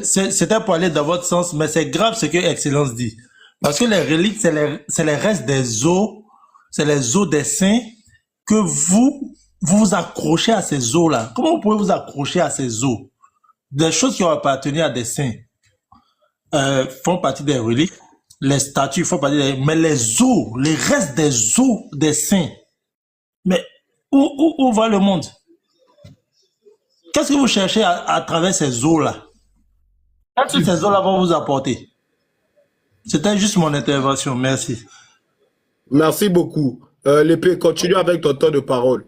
c'était pour aller dans votre sens, mais c'est grave ce que Excellence dit. Parce que les reliques, c'est les restes des os, c'est les os des saints que vous vous accrochez à ces os-là. Comment vous pouvez vous accrocher à ces os? Des choses qui ont appartenu à des saints font partie des reliques, les statues font partie des... Mais les os, les restes des os des saints, mais où va le monde? Qu'est-ce que vous cherchez à travers ces eaux-là? Qu'est-ce que ces eaux-là vont vous apporter? C'était juste mon intervention. Merci. Merci beaucoup. L'épée, continue avec ton temps de parole.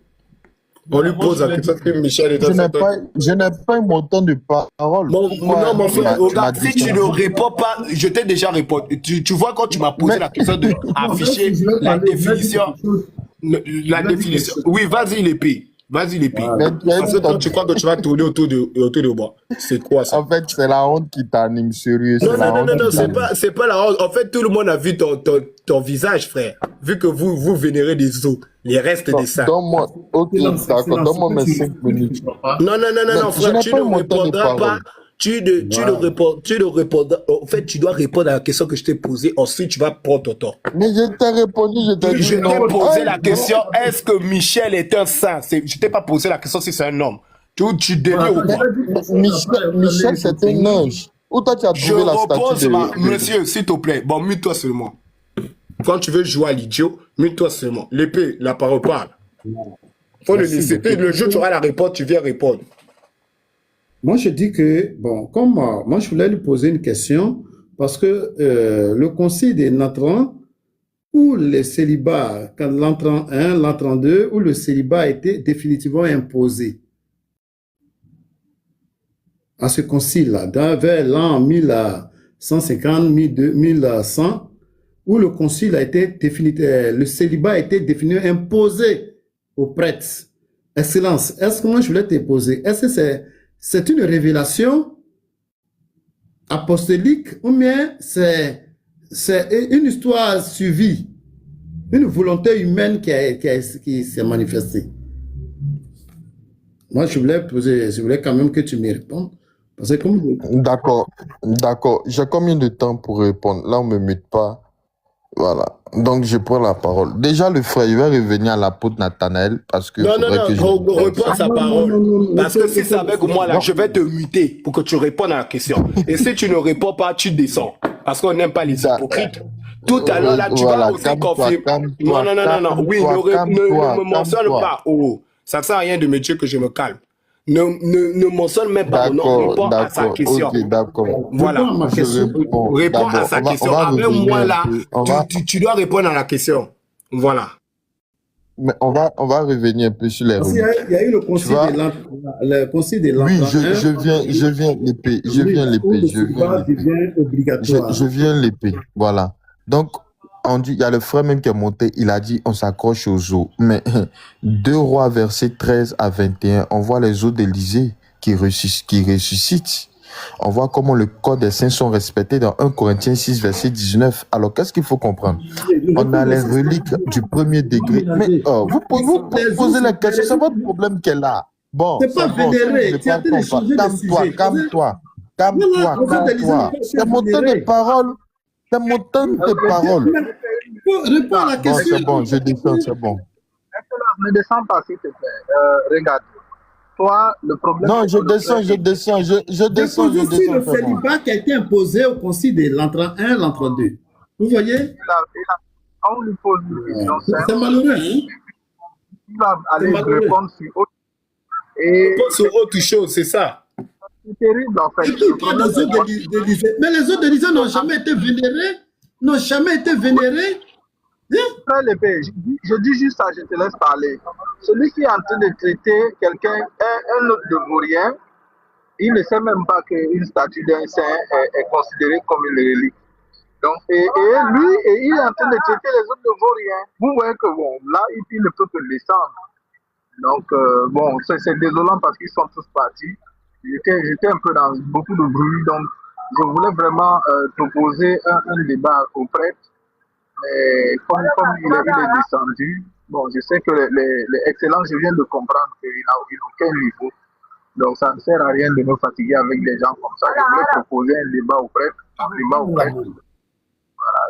On lui pose la question que Michel est dans sa tête. Je n'ai pas mon temps de parole. Non, mon frère, regarde, si tu ne réponds pas, je t'ai déjà répondu. Tu vois, quand tu m'as posé la question de afficher la définition. La définition. Oui, vas-y, l'épée. Vas-y, l'épée. Parce que toi, tu crois que tu vas tourner autour de moi. C'est quoi ça? En fait, c'est la honte qui t'anime, sérieux. Non, c'est pas la honte. En fait, tout le monde a vu ton visage, frère. Vu que vous vénérez des os, les restes des saints. Donne-moi, ok, d'accord, donne-moi mes 5 minutes. Non, frère, tu ne répondras pas. Tu ne répondras. En fait, tu dois répondre à la question que je t'ai posée. Ensuite, tu vas prendre ton temps. Mais je t'ai répondu, je t'ai dit non. Je t'ai posé la question, est-ce que Michel est un saint? Je t'ai pas posé la question si c'est un homme. Tu délires ou quoi? Michel, c'est un ange. Où toi, tu as trouvé la statue de... Monsieur, s'il te plaît, bon, mute-toi seulement. Quand tu veux jouer à l'idiot, mute-toi seulement. L'épée, la parole parle. Faut le laisser. Le jour où tu auras la réponse, tu viens répondre. Moi, je dis que, bon, comme moi, je voulais lui poser une question parce que le concile des Latran, où le célibat, quand l'Latran 1, Latran 2, où le célibat a été définitivement imposé à ce concile-là, vers l'an 1150, 1100, où le concile a été le célibat a été définitivement imposé aux prêtres. Excellence, est-ce que moi je voulais te poser, est-ce que c'est une révélation apostolique ou bien c'est une histoire suivie, une volonté humaine qui s'est manifestée? Moi, je voulais quand même que tu me répondes. Parce que comme... D'accord. J'ai combien de temps pour répondre? Là, on ne me mute pas. Voilà. Donc, je prends la parole. Déjà, le frère, il va revenir à l'apôtre Nathanaël parce que... Non, reprends sa parole. Parce que si c'est avec moi, là, je vais te muter pour que tu répondes à la question. Et si tu ne réponds pas, tu descends. Parce qu'on n'aime pas les hypocrites. Tout à l'heure, là, tu vas aussi confirmer. Non. Oui, ne me mentionne pas. Oh, ça ne sert à rien de me dire que je me calme. Ne mentionne même pas mon nom. Réponds à sa question. Ok, d'accord. Voilà. Réponds à sa question. Avec moi, là, tu dois répondre à la question. Voilà. Mais on va revenir un peu sur les reliques. Il y a eu le concile des Latran. Oui, je viens l'épée. Je viens l'épée. Voilà. Donc, on dit, il y a le frère même qui est monté, il a dit, on s'accroche aux os. Mais 2 Rois, versets 13 à 21, on voit les os d'Élysée qui ressuscitent. On voit comment le corps des saints sont respectés dans 1 Corinthiens 6, verset 19. Alors, qu'est-ce qu'il faut comprendre? On a les reliques du premier degré. Mais vous posez la question, c'est votre problème qu'elle est là. Bon, c'est pas vénéré. Calme-toi. C'est mon temps de parole. C'est mon temps de parole. Réponds à la question. C'est bon, je descends, c'est bon. Ne descends pas, s'il te plaît. Regarde. Toi, le problème... Non, je descends. Je aussi le célibat qui a été imposé au concile de Latran 1, Latran 2. Vous voyez? On lui pose une question. C'est malheureux, hein? Il va aller répondre sur autre chose. Et... sur autre chose, c'est ça. C'est terrible, en fait. Il parle des autres d'Élysée. Mais les autres d'Élysée n'ont jamais été vénérés. Frère l'épée, je dis juste ça, je te laisse parler. Celui qui est en train de traiter quelqu'un, un autre de vaurien, il ne sait même pas qu'une statue d'un saint est considérée comme une relique. Donc, et lui, il est en train de traiter les autres de vauriens. Vous voyez que bon, là, il ne peut que descendre. Donc, bon, c'est désolant parce qu'ils sont tous partis. J'étais un peu dans beaucoup de bruit, donc je voulais vraiment proposer un débat au prêtre. Et comme il est descendu, Bon, je sais que les excellents, je viens de comprendre qu'ils n'ont aucun niveau. Donc, ça ne sert à rien de nous fatiguer avec des gens comme ça. Je voulais proposer un débat au prêtre.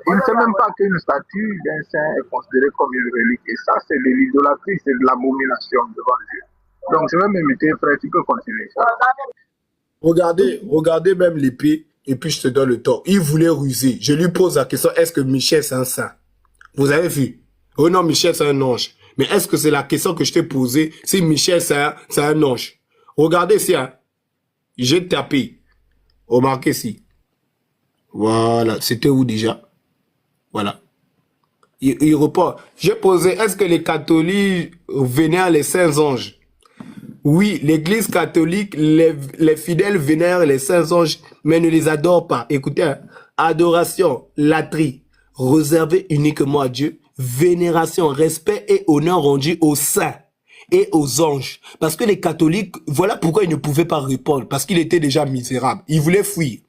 Il ne sait même pas qu'une statue d'un saint est considérée comme une relique. Et ça, c'est de l'idolâtrie, c'est de l'abomination devant Dieu. Donc, je vais m'inviter, frère, tu peux continuer. Regardez même l'épée, et puis je te donne le temps. Il voulait ruser. Je lui pose la question, est-ce que Michel, c'est un saint? Vous avez vu? Oh non, Michel, c'est un ange. Mais est-ce que c'est la question que je t'ai posée? Si Michel, c'est un ange. Regardez ici, hein. J'ai tapé. Remarquez ici. Voilà. C'était où déjà? Voilà. Il repart. J'ai posé, est-ce que les catholiques vénèrent les saints anges? Oui, l'église catholique, les fidèles vénèrent les saints anges, mais ne les adorent pas. Écoutez, hein. Adoration, latrie, réservée uniquement à Dieu. Vénération, respect et honneur rendu aux saints et aux anges. Parce que les catholiques, voilà pourquoi ils ne pouvaient pas répondre. Parce qu'il était déjà misérable. Il voulait fuir.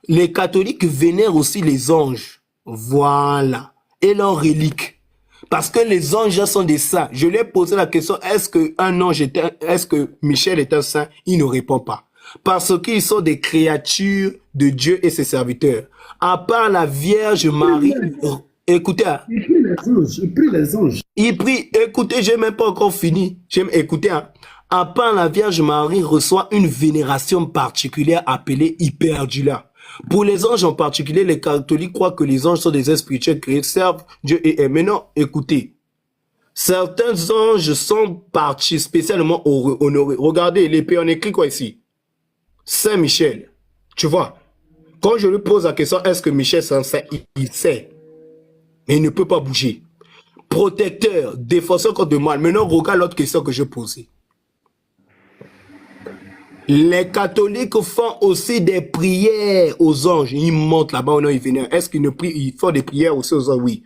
Les catholiques vénèrent aussi les anges. Voilà. Et leurs reliques. Parce que les anges sont des saints. Je lui ai posé la question, est-ce que Michel est un saint? Il ne répond pas. Parce qu'ils sont des créatures de Dieu et ses serviteurs. À part la Vierge Marie, écoutez. Il prie les anges, il prie les anges. Il prie, écoutez, j'ai même pas encore fini. Écoutez, hein. À part la Vierge Marie reçoit une vénération particulière appelée hyperdula. Pour les anges en particulier, les catholiques croient que les anges sont des êtres spirituels créés, servent Dieu et aiment. Maintenant, écoutez. Certains anges sont partis spécialement honorés. Regardez, l'épée, on écrit quoi ici? Saint-Michel. Tu vois? Quand je lui pose la question, est-ce que Michel est un saint? Il sait. Mais il ne peut pas bouger. Protecteur, défenseur contre le mal. Maintenant, regarde l'autre question que je posais. Les catholiques font aussi des prières aux anges. Ils montent là-bas, non, ils viennent. Est-ce qu'ils ne prient? Ils font des prières aussi aux anges? Oui.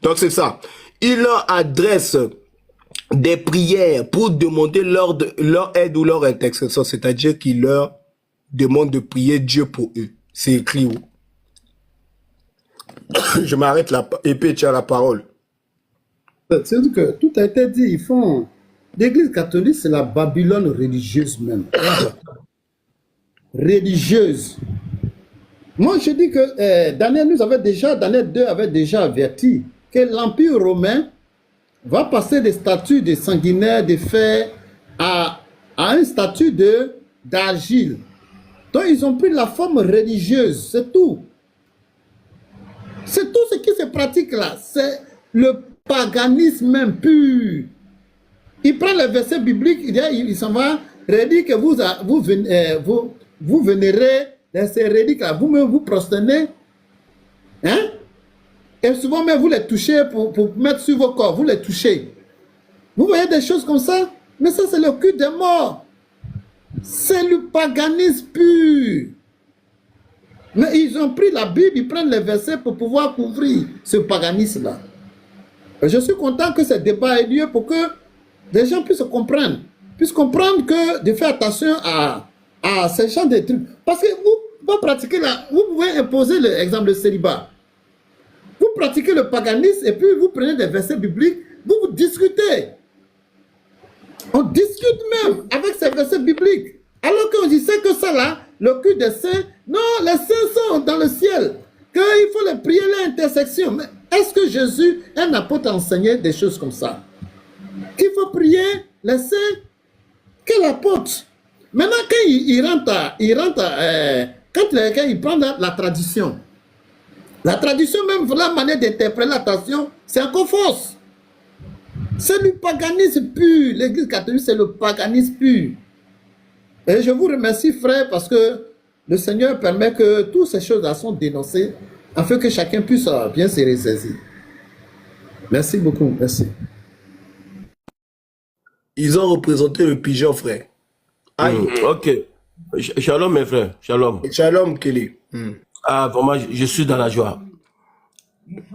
Donc c'est ça. Ils leur adressent des prières pour demander leur aide ou leur intercession. C'est-à-dire qu'ils leur demandent de prier Dieu pour eux. C'est écrit où? Je m'arrête là et puis tu as la parole. C'est-à-dire que tout a été dit, ils font... L'église catholique, c'est la Babylone religieuse même. Religieuse. Moi, je dis que Daniel 2 avait déjà averti que l'Empire romain va passer des statues de sanguinaires, de fer, à un statut d'argile. Donc, ils ont pris la forme religieuse, c'est tout. C'est tout ce qui se pratique là. C'est le paganisme même pur. Il prend les versets bibliques, il s'en va, redit que vous vénérez ces reliques là, vous-même vous prosternez, hein? Et souvent même vous les touchez pour mettre sur vos corps, vous les touchez. Vous voyez des choses comme ça? Mais ça c'est le culte des morts. C'est le paganisme pur. Mais ils ont pris la Bible, ils prennent les versets pour pouvoir couvrir ce paganisme-là. Je suis content que ce débat ait lieu pour que les gens puissent comprendre. Puissent comprendre que de faire attention à ces gens de trucs. Parce que vous pratiquez là, vous pouvez imposer l'exemple de célibat. Vous pratiquez le paganisme et puis vous prenez des versets bibliques, vous discutez. On discute même avec ces versets bibliques. Alors qu'on disait que ça là, le culte des saints, non, les saints sont dans le ciel. Qu'il faut les prier l'intersection. Mais est-ce que Jésus, un apôtre, a enseigné des choses comme ça? Qu'il faut prier les saints? Quel apôtre? Maintenant, quand quand il prend la tradition, même, la manière d'interprétation, c'est encore fausse. C'est du paganisme pur. L'église catholique, c'est le paganisme pur. Et je vous remercie, frère, parce que le Seigneur permet que toutes ces choses-là sont dénoncées afin que chacun puisse bien se ressaisir. Merci beaucoup. Merci. Ils ont représenté le pigeon, frère. Aïe. Ok. Shalom, mes frères. Shalom. Shalom, Kelly. Ah, vraiment, je suis dans la joie.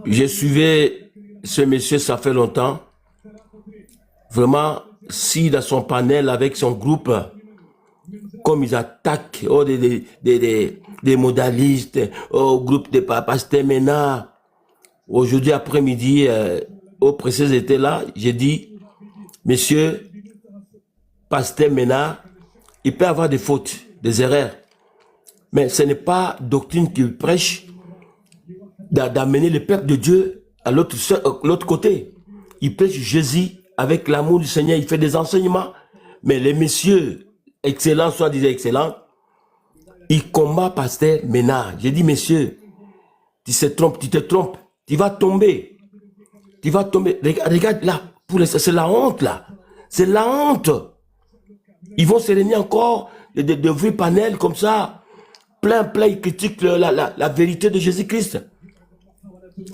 J'ai suivi ce monsieur, ça fait longtemps. Vraiment, si dans son panel avec son groupe, comme ils attaquent des modalistes, au groupe de Pasteur Ménard. Aujourd'hui après-midi, au précise était là, j'ai dit, monsieur, Pasteur Ménard, il peut avoir des fautes, des erreurs, mais ce n'est pas doctrine qu'il prêche d'amener le peuple de Dieu à l'autre côté. Il prêche Jésus avec l'amour du Seigneur, il fait des enseignements, mais les messieurs excellents, soi-disant excellents, ils combattent Pasteur Ménard. J'ai dit, messieurs, tu te trompes, tu vas tomber. Tu vas tomber. Regarde là, c'est la honte là. C'est la honte. Ils vont se réunir encore de vieux panels comme ça. Plein, ils critiquent la vérité de Jésus-Christ.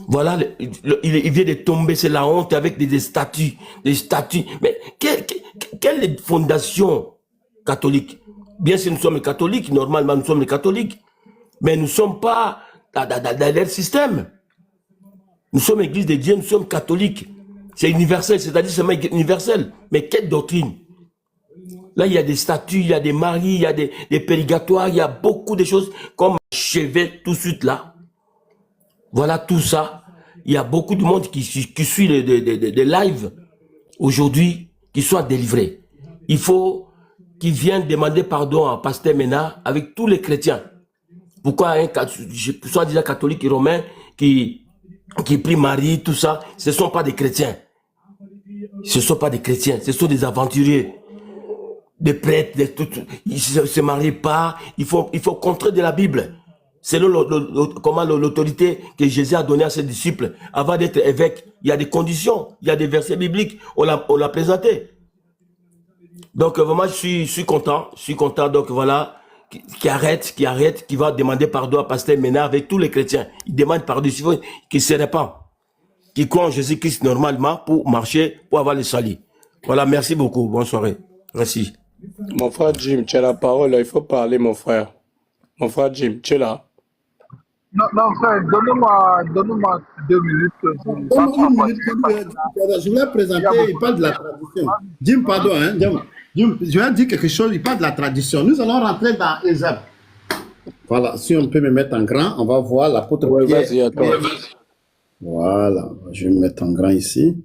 Voilà, il vient de tomber, c'est la honte avec des statues. Mais quelle fondation catholique? Bien sûr, nous sommes catholiques, normalement nous sommes les catholiques, mais nous ne sommes pas dans leur système. Nous sommes Église de Dieu, nous sommes catholiques. C'est universel, c'est-à-dire c'est universel. Mais quelle doctrine? Là, il y a des statues, il y a des maris, il y a des purgatoires, il y a beaucoup de choses comme chevet tout de suite là. Voilà tout ça. Il y a beaucoup de monde qui suit les lives aujourd'hui, qui soit délivrés. Il faut qu'ils viennent demander pardon à Pasteur Ménard avec tous les chrétiens. Pourquoi soi-disant catholique et romain qui prient Marie, tout ça, ce ne sont pas des chrétiens. Ce ne sont pas des chrétiens, ce sont des aventuriers, des prêtres, ils ne se marient pas, il faut contrer de la Bible. Selon comment l'autorité que Jésus a donnée à ses disciples, avant d'être évêque, il y a des conditions, il y a des versets bibliques, on l'a présenté. Donc vraiment, je suis content, donc voilà, qui arrête, qui va demander pardon à Pasteur Ménard avec tous les chrétiens. Il demande pardon, qui se répand, qui croit en Jésus-Christ normalement pour marcher, pour avoir le salut. Voilà, merci beaucoup, bonne soirée. Merci. Mon frère Jim, tu as la parole, il faut parler, mon frère. Mon frère Jim, tu es là? Non, frère, donnez-moi 2 minutes. Je voulais présenter, il parle de la tradition. Jim, pardon, hein, Jim, je vais dire quelque chose, il parle de la tradition. Nous allons rentrer dans Ésape. Voilà, si on peut me mettre en grand, on va voir l'apôtre Pierre. Vas-y, attends. Voilà, je vais me mettre en grand ici.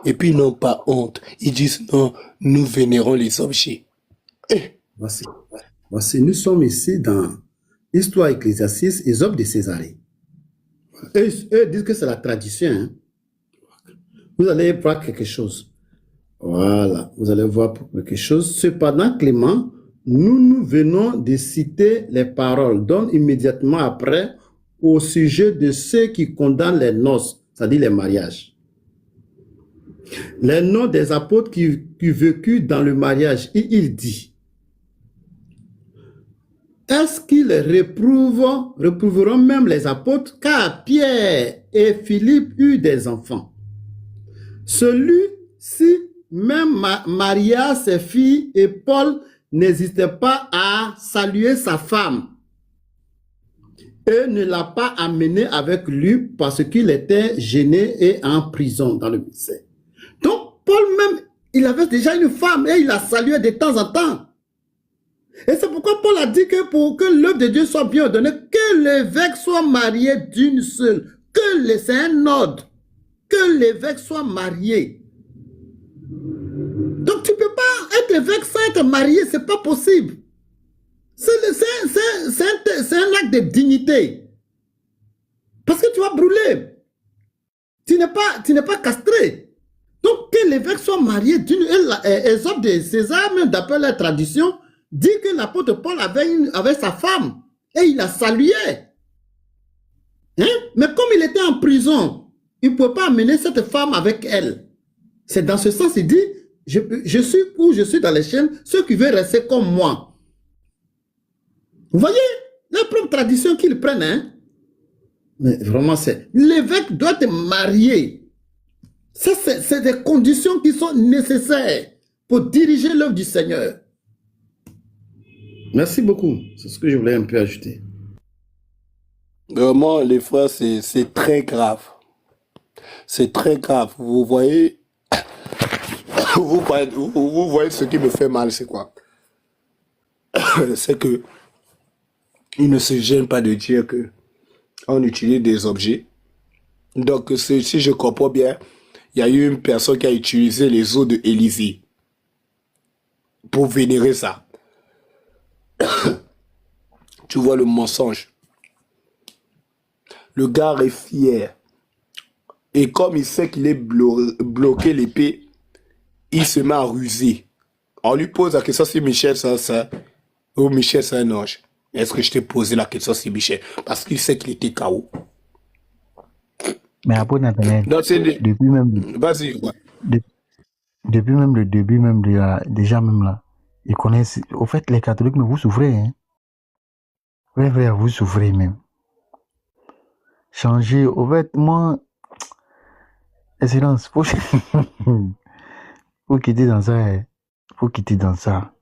Et puis non, pas honte. Ils disent non, nous vénérons les objets. Voici, nous sommes ici dans Histoire ecclésiastique, Ésope de Césarée. Eux disent que c'est la tradition. Hein. Vous allez voir quelque chose. Voilà, vous allez voir quelque chose. Cependant, Clément, nous venons de citer les paroles, donne immédiatement après au sujet de ceux qui condamnent les noces, c'est-à-dire les mariages. Les noms des apôtres qui vécurent dans le mariage, il dit, est-ce qu'ils réprouveront même les apôtres, car Pierre et Philippe eurent des enfants. Celui-ci même Maria, ses filles, et Paul n'hésitait pas à saluer sa femme et ne l'a pas amené avec lui parce qu'il était gêné et en prison dans le ministère. Donc, Paul même, il avait déjà une femme et il la saluait de temps en temps. Et c'est pourquoi Paul a dit que pour que l'œuvre de Dieu soit bien ordonnée, que l'évêque soit marié d'une seule, c'est un ordre, que l'évêque soit marié. Donc, tu ne peux pas être évêque sans être marié, ce n'est pas possible. C'est un acte de dignité. Parce que tu vas brûler. Tu n'es pas castré. Donc, que l'évêque soit marié d'une... Ésope de César, même d'après la tradition, dit que l'apôtre Paul avait sa femme et il la saluait. Hein? Mais comme il était en prison, il ne pouvait pas amener cette femme avec elle. C'est dans ce sens, il dit, je suis où je suis dans les chaînes, ceux qui veulent rester comme moi. Vous voyez, la propre tradition qu'ils prennent, hein? Mais vraiment, l'évêque doit être marié. C'est des conditions qui sont nécessaires pour diriger l'œuvre du Seigneur. Merci beaucoup. C'est ce que je voulais un peu ajouter. Vraiment, les frères, c'est très grave. C'est très grave. Vous voyez, vous voyez ce qui me fait mal, c'est quoi? C'est que il ne se gêne pas de dire que on utilise des objets. Donc, si je comprends bien, il y a eu une personne qui a utilisé les os de Élysée pour vénérer ça. Tu vois le mensonge. Le gars est fier. Et comme il sait qu'il est bloqué l'épée, il se met à ruser. On lui pose la question si Michel c'est un saint ou Michel c'est un ange. Est-ce que je t'ai posé la question si Michel? Parce qu'il sait qu'il était KO. Mais après, Nathanaël, depuis même, Vas-y. Ouais. depuis même le début, même déjà même là, ils connaissent. Au fait, les catholiques, mais vous souffrez, hein. Vrai, vous souffrez même. Changer, au fait, moi, Excellence, faut quitter dans ça, hein. Faut quitter dans ça.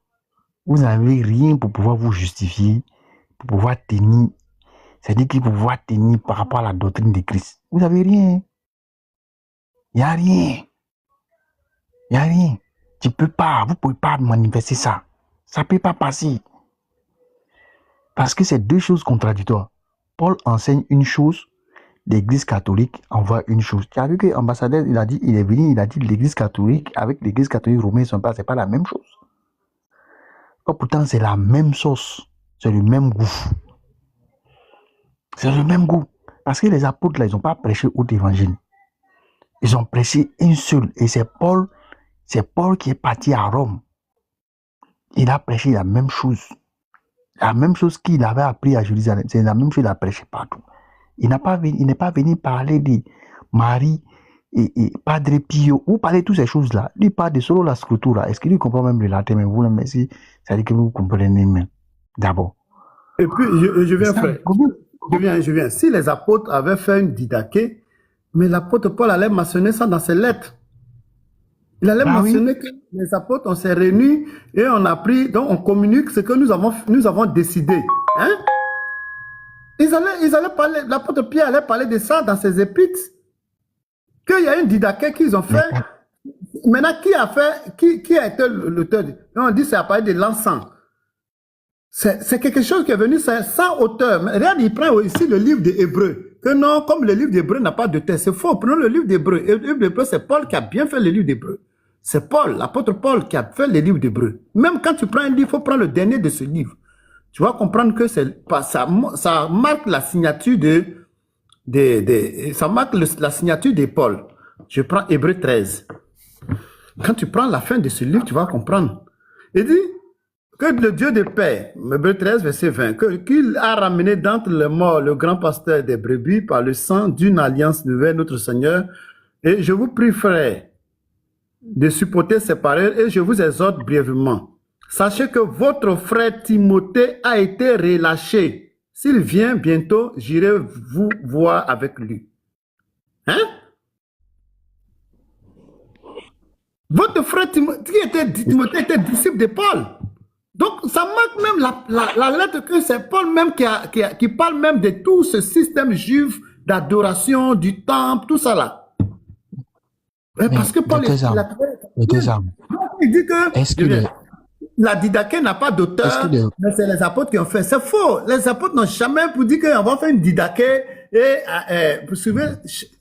Vous n'avez rien pour pouvoir vous justifier, pour pouvoir tenir. C'est-à-dire qu'il faut pouvoir tenir par rapport à la doctrine de Christ. Vous n'avez rien. Il n'y a rien. Il n'y a rien. Vous ne pouvez pas manifester ça. Ça ne peut pas passer. Parce que c'est deux choses contradictoires. Paul enseigne une chose, l'Église catholique envoie une chose. Tu as vu que l'ambassadeur, il est venu, il a dit l'Église catholique avec l'Église catholique romaine, c'est pas la même chose. Oh, pourtant, c'est la même sauce. C'est le même goût. C'est le même goût. Parce que les apôtres, là, ils n'ont pas prêché autre évangile. Ils ont prêché un seul. Et c'est Paul qui est parti à Rome. Il a prêché la même chose. La même chose qu'il avait appris à Jérusalem. C'est la même chose qu'il a prêché partout. Il n'est pas venu parler de Marie et Padre Pio ou parler de toutes ces choses-là. Il parle de solo la scriptura. Est-ce qu'il comprend même le latin? Mais vous, mais si, ça dit que vous comprenez même. D'abord. Et puis, je viens, frère. Je viens. Si les apôtres avaient fait une didaché, mais l'apôtre Paul allait mentionner ça dans ses lettres. Il allait mentionner que les apôtres, on s'est réunis et on a pris, donc on communique ce que nous avons décidé. Hein? Ils allaient parler, l'apôtre Pierre allait parler de ça dans ses épîtres. Qu'il y a une didaché qu'ils ont fait. Maintenant, qui a été l'auteur? On dit c'est à parler de l'encens. C'est quelque chose qui est venu sans auteur. Regarde, il prend ici le livre des Hébreux. Que non, comme le livre d'Hébreux n'a pas de texte, c'est faux. Prenons le livre d'Hébreux. Le livre d'Hébreux, c'est Paul qui a bien fait le livre d'Hébreux. C'est Paul, l'apôtre Paul, qui a fait le livre d'Hébreux. Même quand tu prends un livre, il faut prendre le dernier de ce livre. Tu vas comprendre que ça marque la signature ça marque la signature de Paul. Je prends Hébreux 13. Quand tu prends la fin de ce livre, tu vas comprendre. Il dit que le Dieu de paix, Hébreux 13, verset 20, qu'il a ramené d'entre les morts le grand pasteur des brebis par le sang d'une alliance nouvelle, notre Seigneur. Et je vous prie, frères, de supporter ces paroles et je vous exhorte brièvement. Sachez que votre frère Timothée a été relâché. S'il vient bientôt, j'irai vous voir avec lui. Hein? Votre frère Timothée était disciple de Paul. Donc, ça marque même la lettre que c'est Paul même qui parle même de tout ce système juif d'adoration, du temple, tout ça là. Parce que Paul il dit que la didaché n'a pas d'auteur, mais c'est les apôtres qui ont fait. C'est faux. Les apôtres n'ont jamais pour dire qu'on va faire une didaché et vous savez,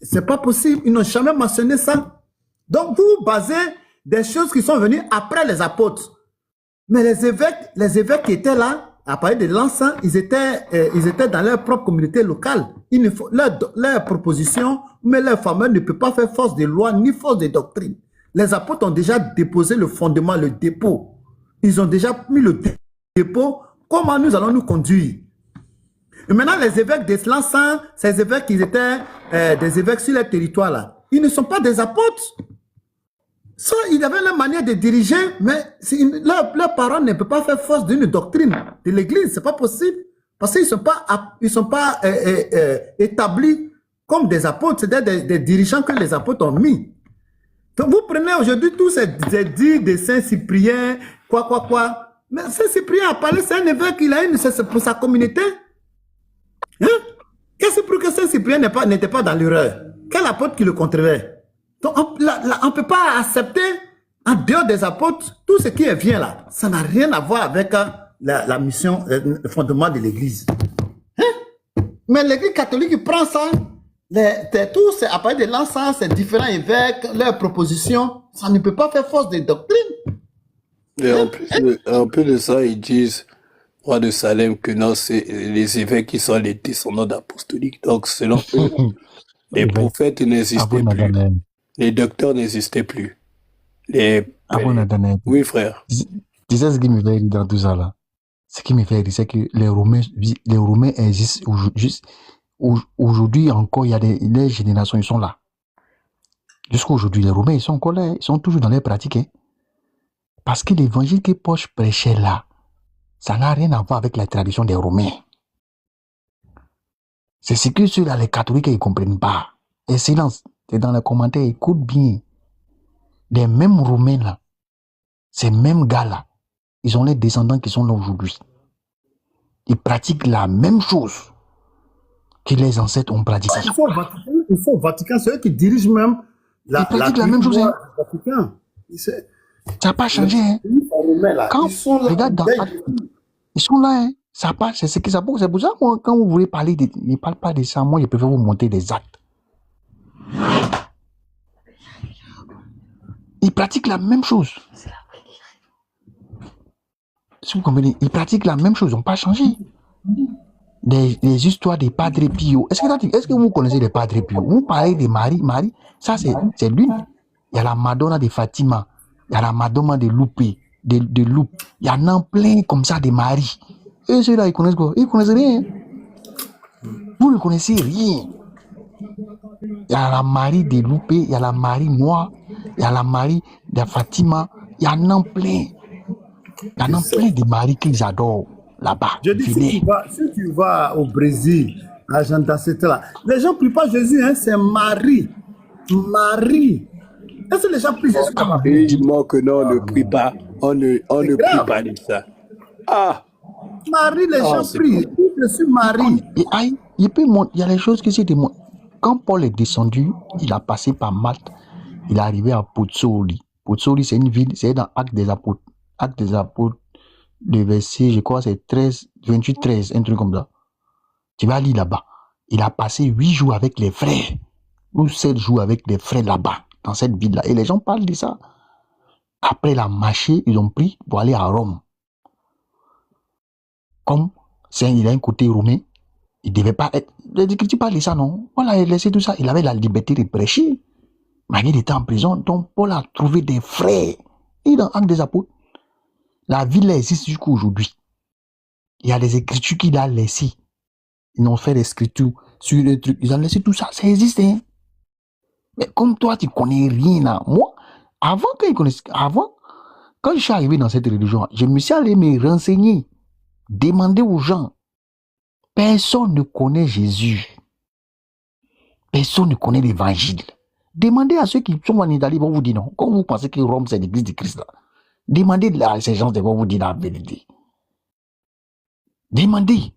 c'est pas possible. Ils n'ont jamais mentionné ça. Donc, vous basez des choses qui sont venues après les apôtres. Mais les évêques qui étaient là, à parler de l'encens, ils étaient dans leur propre communauté locale. Leur proposition, mais leur fameux ne peut pas faire force de loi ni force de doctrine. Les apôtres ont déjà déposé le fondement, le dépôt. Ils ont déjà mis le dépôt. Comment nous allons nous conduire? Et maintenant, les évêques de l'encens, ces évêques qui étaient des évêques sur leur territoire là, ils ne sont pas des apôtres. Ça, ils avaient leur manière de diriger, mais leurs parents ne peuvent pas faire force d'une doctrine de l'Église. C'est pas possible. Parce qu'ils ne sont pas établis comme des apôtres. C'est des dirigeants que les apôtres ont mis. Donc, vous prenez aujourd'hui tous ces dits de Saint-Cyprien, quoi. Mais Saint-Cyprien a parlé, c'est un évêque, il a c'est pour sa communauté. Hein? Qu'est-ce pour que Saint-Cyprien n'était pas dans l'erreur? Quel apôtre qui le contrevait? Donc, on ne peut pas accepter, en dehors des apôtres, tout ce qui vient là. Ça n'a rien à voir avec la mission, le fondement de l'Église. Hein? Mais l'Église catholique il prend ça, tout, c'est à partir de l'encens, c'est différents évêques, leurs propositions, ça ne peut pas faire force de doctrine. Et en plus de ça, ils disent, roi de Salem, que non, c'est les évêques qui sont les descendants d'apostoliques. Donc, selon eux, les prophètes n'existaient plus. Les docteurs n'existaient plus. Oui, frère. Tu sais ce qui me fait rire dans tout ça là? Ce qui me fait rire, c'est que les Romains existent aujourd'hui encore, il y a les générations, ils sont là. Jusqu'à aujourd'hui, les Romains, ils sont encore là, ils sont toujours dans les pratiques. Hein. Parce que l'évangile que Paul prêchait là, ça n'a rien à voir avec la tradition des Romains. C'est ce que ceux-là, les catholiques, ils ne comprennent pas. Et silence, c'est dans les commentaires, écoute bien. Les mêmes Romains là, ces mêmes gars là, ils ont les descendants qui sont là aujourd'hui. Ils pratiquent la même chose que les ancêtres ont pratiqué. Il faut au Vatican, c'est eux qui dirigent même ils pratiquent la même chose. Hein. Vatican. Ça n'a pas changé. Hein. Quand, ils sont là. Regarde, ils sont là. Hein. Ça passe. C'est pour ça, moi, quand vous voulez parler, ne parle pas de ça. Moi, je préfère vous montrer des actes. Ils pratiquent la même chose. Si vous comprenez, ils pratiquent la même chose, ils n'ont pas changé. Les histoires des Padre Pio. Est-ce que vous connaissez les Padre Pio? Vous parlez de Marie. Ça, c'est l'une. Il y a la Madonna de Fatima. Il y a la Madonna de Loupé. De Loup. Il y en a plein comme ça de Marie. Et ceux-là, ils connaissent quoi? Ils ne connaissent rien. Vous ne connaissez rien. Il y a la Marie de Loupé. Il y a la Marie Noire. Il y a la Marie de Fatima. Il y en a plein. Il y en a plein de maris qu'ils adorent là-bas. Je dis, si tu vas au Brésil, à l'agenda, là, les gens ne prient pas Jésus, hein, c'est Marie. Marie. Est-ce que les gens prient Jésus? Dis-moi que non, on ne prie pas. On ne prie pas de ça. Ah! Marie, les gens prient. Je suis Marie. Il y a les choses qui se démontrent. Quand Paul est descendu, il a passé par Malte. Il est arrivé à Pozzuoli. Pozzuoli, c'est une ville, c'est dans Actes des Apôtres. Actes des Apôtres, le verset, je crois, c'est 28-13, un truc comme ça. Tu vas lire là-bas. Il a passé 8 jours avec les frères, ou 7 jours avec les frères là-bas, dans cette ville-là. Et les gens parlent de ça. Après la marché, ils ont pris pour aller à Rome. Comme il a un côté romain, il ne devait pas être. Tu parles de ça, non? Voilà, il a laissé tout ça. Il avait la liberté de prêcher. Malgré il était en prison, donc Paul a trouvé des frères. Et dans Actes des Apôtres, la ville existe jusqu'à aujourd'hui. Il y a des écritures qu'il a laissées. Ils ont fait des écritures sur le truc. Ils ont laissé tout ça. Ça existe. Hein? Mais comme toi, tu ne connais rien. Là. Moi, quand je suis arrivé dans cette religion, je me suis allé me renseigner. Demander aux gens. Personne ne connaît Jésus. Personne ne connaît l'évangile. Demandez à ceux qui sont en Italie, ils vont vous dire non. Quand vous pensez que Rome, c'est l'église de Christ, là. Demandez à ces gens de vous dire la vérité. Demandez.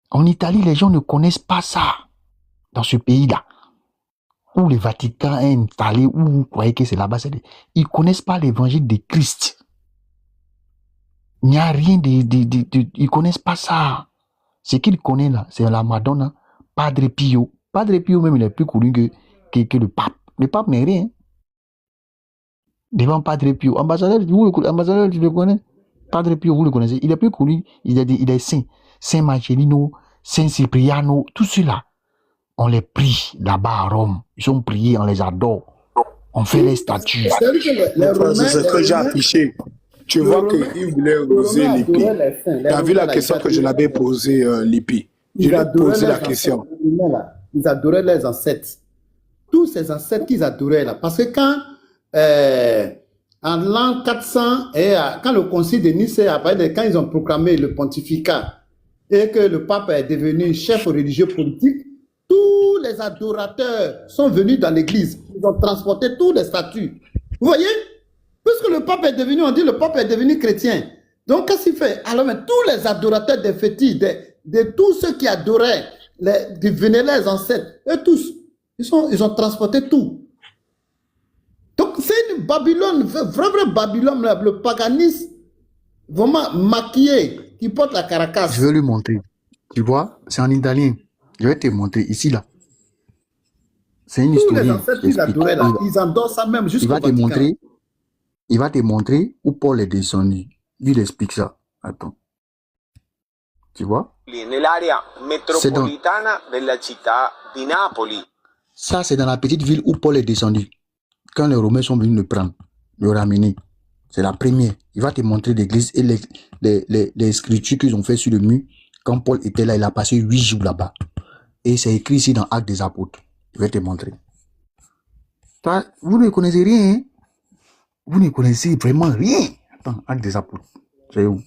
En Italie, les gens ne connaissent pas ça. Dans ce pays-là. Où le Vatican est installé, où vous croyez que c'est là-bas. Ils ne connaissent pas l'évangile de Christ. Il n'y a rien ils ne connaissent pas ça. Ce qu'ils connaissent là, c'est la Madonna, Padre Pio. Padre Pio même, il est plus connu que le pape. Le pape n'est rien. Devant Padre Pio. Ambassadeur, tu le connais? Padre Pio, vous le connaissez? Il est plus connu, il est saint. Saint Marcelino, Saint Cipriano, tout cela. On les prie là-bas à Rome. Ils sont priés, on les adore. On fait les statues. C'est ce que j'ai affiché. Tu vois qu'il voulait oser l'épée. Tu as vu la question que je l'avais posée, l'épée. Je lui ai posé la question. Ils adoraient les ancêtres. Tous ces ancêtres qu'ils adoraient là. Parce que quand, en l'an 400, quand le concile de Nicée, quand ils ont proclamé le pontificat et que le pape est devenu chef religieux politique, tous les adorateurs sont venus dans l'église. Ils ont transporté tous les statues. Vous voyez? Puisque le pape est devenu, on dit le pape est devenu chrétien. Donc, qu'est-ce qu'il fait? Alors, tous les adorateurs des fétiches, de tous ceux qui adoraient, venaient les ancêtres, eux tous, Ils ont transporté tout. Donc c'est une Babylone, vrai Babylone, le paganisme vraiment maquillé, qui porte la caracasse. Je vais lui montrer. Tu vois, c'est en italien. Je vais te montrer ici, là. C'est une Tous les historien ancêtres qui qu'ils explique. adoraient là, ils endossent ça même Il jusqu'au va te Vatican. montrer, il va te montrer où Paul est descendu. Lui, il explique ça. Attends. Tu vois? Nell'area metropolitana della città di Napoli. Ça, c'est dans la petite ville où Paul est descendu. Quand les Romains sont venus le prendre, le ramener. C'est la première. Il va te montrer l'église et les écritures qu'ils ont fait sur le mur. Quand Paul était là, il a passé 8 jours là-bas. Et c'est écrit ici dans Actes des Apôtres. Je vais te montrer. Toi, vous ne connaissez rien. Hein? Vous ne connaissez vraiment rien. Attends, Actes des Apôtres. C'est où?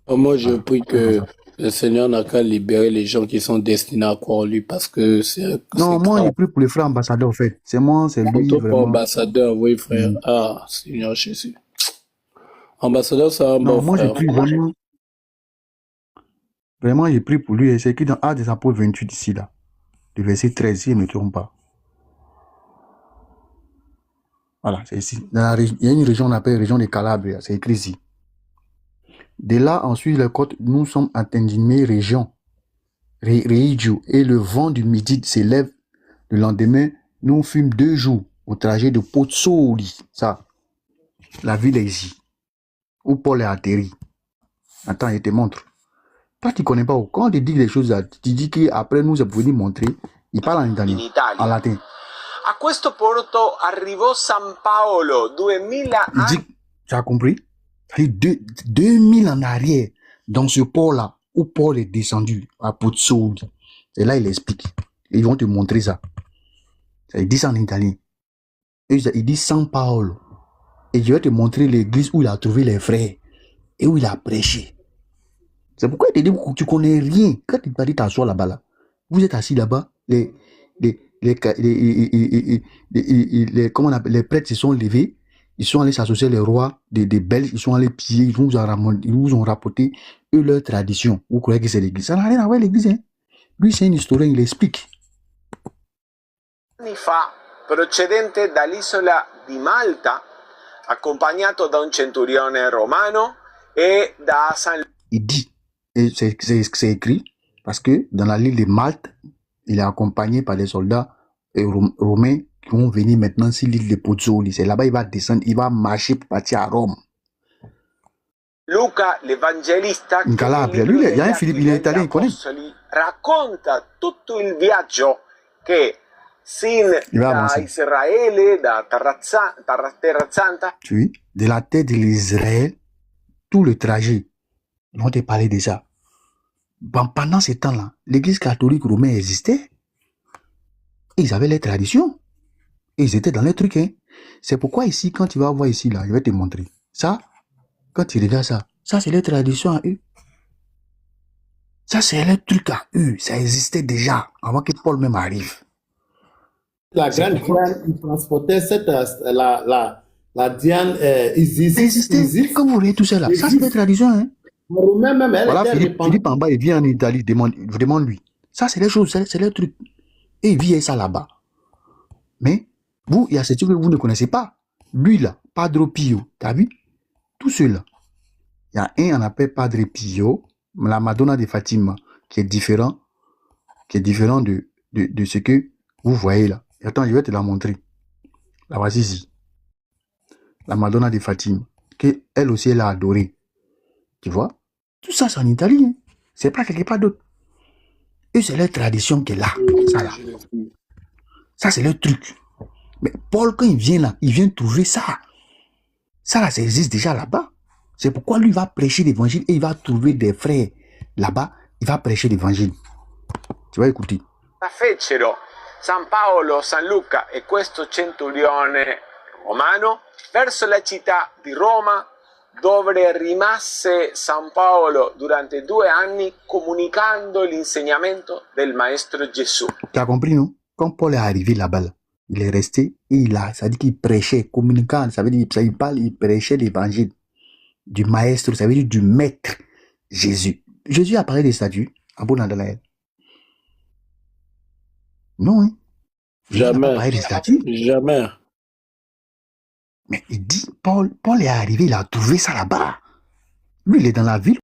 Moi, je prie que le Seigneur n'a qu'à libérer les gens qui sont destinés à croire en lui parce que c'est. Non, moi, grave. je prie pour les frères ambassadeurs, en fait. C'est moi, c'est lui, Toi, vraiment. ambassadeur, oui, frère. Ah, Seigneur Jésus. Ambassadeur, c'est un Non, bon moi, je frère. prie vraiment. Vraiment, j'ai pris pour lui. C'est écrit dans Actes des Apôtres 28 ici, là. Le verset 13, si je ne me trompe pas. Voilà, c'est ici. Il y a une région, on appelle région de Calabria. C'est écrit ici. De là, ensuite, les côtes, nous sommes atteints d'une région. Réigio. Et le vent du midi s'élève. Le lendemain, nous fûmes 2 jours au trajet de Pozzuoli. Ça, la ville est ici. Où Paul est atterri. Attends, je te montre. Toi, tu ne connais pas. Quand on te dit les choses, là, tu dis qu'après nous, c'est pour venir montrer. Il parle en italien, en latin. A questo porto arrivò San Paolo 2000 Il anni. dit, tu as compris? Il dit 2000 en arrière, dans ce port-là, où Paul est descendu, à Pozzuoli. Et là, il explique. Ils vont te montrer ça. Il dit ça en italien. Et il dit San Paolo. Et je vais te montrer l'église où il a trouvé les frères et où il a prêché. C'est pourquoi il te dit que tu connais rien. Quand il t'a dit t'asseoir là-bas, là, vous êtes assis là-bas, les prêtres se sont levés, ils sont allés s'associer les rois des Belges, ils sont allés piller, ils vous ont rapporté eux leur tradition. Vous croyez que c'est l'église? Ça n'a rien à voir avec l'église. Hein? Lui, c'est un historien, il explique. Anni fa, procedente dall'isola di Malta, accompagnato da un centurione romano e da San. Il dit, et c'est écrit, parce que dans la l'île de Malte, il est accompagné par des soldats romains qui vont venir maintenant sur l'île de Pozzuoli. C'est là-bas il va descendre, il va marcher pour partir à Rome. Luca l'Evangelista, In Calabria, lui, il y a un Philippe, il est italien, il connaît. racconta tutto il viaggio che sin Il va da avancer. Israele, da Terra Santa, Oui, de la terre de l'Israël, tout le trajet. Ils vont te parler de ça. Bon, pendant ce temps-là, l'église catholique romaine existait. Et ils avaient les traditions. Et ils étaient dans les trucs. Hein. C'est pourquoi ici, quand tu vas voir ici, là, je vais te montrer. Ça, quand tu regardes ça c'est les traditions à eux. Ça, c'est les trucs à eux. Ça existait déjà avant que Paul même arrive. La grande Diane, il transportait la Diane Isis. Quand vous voyez tout ça là, ça c'est les traditions. Hein. Romain même, elle Voilà, était Philippe en bas, il vient en Italie, demande-lui. Ça, c'est les choses, c'est les trucs. Et il vit ça là-bas. Mais, vous, il y a ces trucs que vous ne connaissez pas. Lui, là, Padre Pio, t'as vu? Tout ceux-là. Il y a un, on appelle Padre Pio, la Madonna de Fatima, qui est différent de ce que vous voyez là. Et attends, je vais te la montrer. La voici ici. La Madonna de Fatima, qu'elle aussi, elle a adoré. Tu vois? Tout ça, c'est en Italie. Hein. C'est pas quelque part d'autre. Et c'est leur tradition qui est là. Ça, là. Ça, c'est leur truc. Mais Paul, quand il vient là, il vient trouver ça. Ça, là, ça existe déjà là-bas. C'est pourquoi lui va prêcher l'évangile et il va trouver des frères là-bas. Il va prêcher l'évangile. Tu vas écouter. fecero San Paolo, San Luca e questo centurione romano verso la città di Roma, dove rimase San Paolo durante 2 anni comunicando l'insegnamento del Maestro Gesù. Tu as compris, non? Quand Paul est arrivé là-bas, là, il est resté et ça dit qu'il prêchait, communiquant, ça veut dire il prêchait l'évangile du Maestro, ça veut dire du Maître Jésus. Jésus a parlé des statuts à Bonadalaël. Non, hein? Il n'a pas Jamais. parlé de statue. Jamais. Mais il dit, Paul est arrivé, il a trouvé ça là-bas. Lui, il est dans la ville.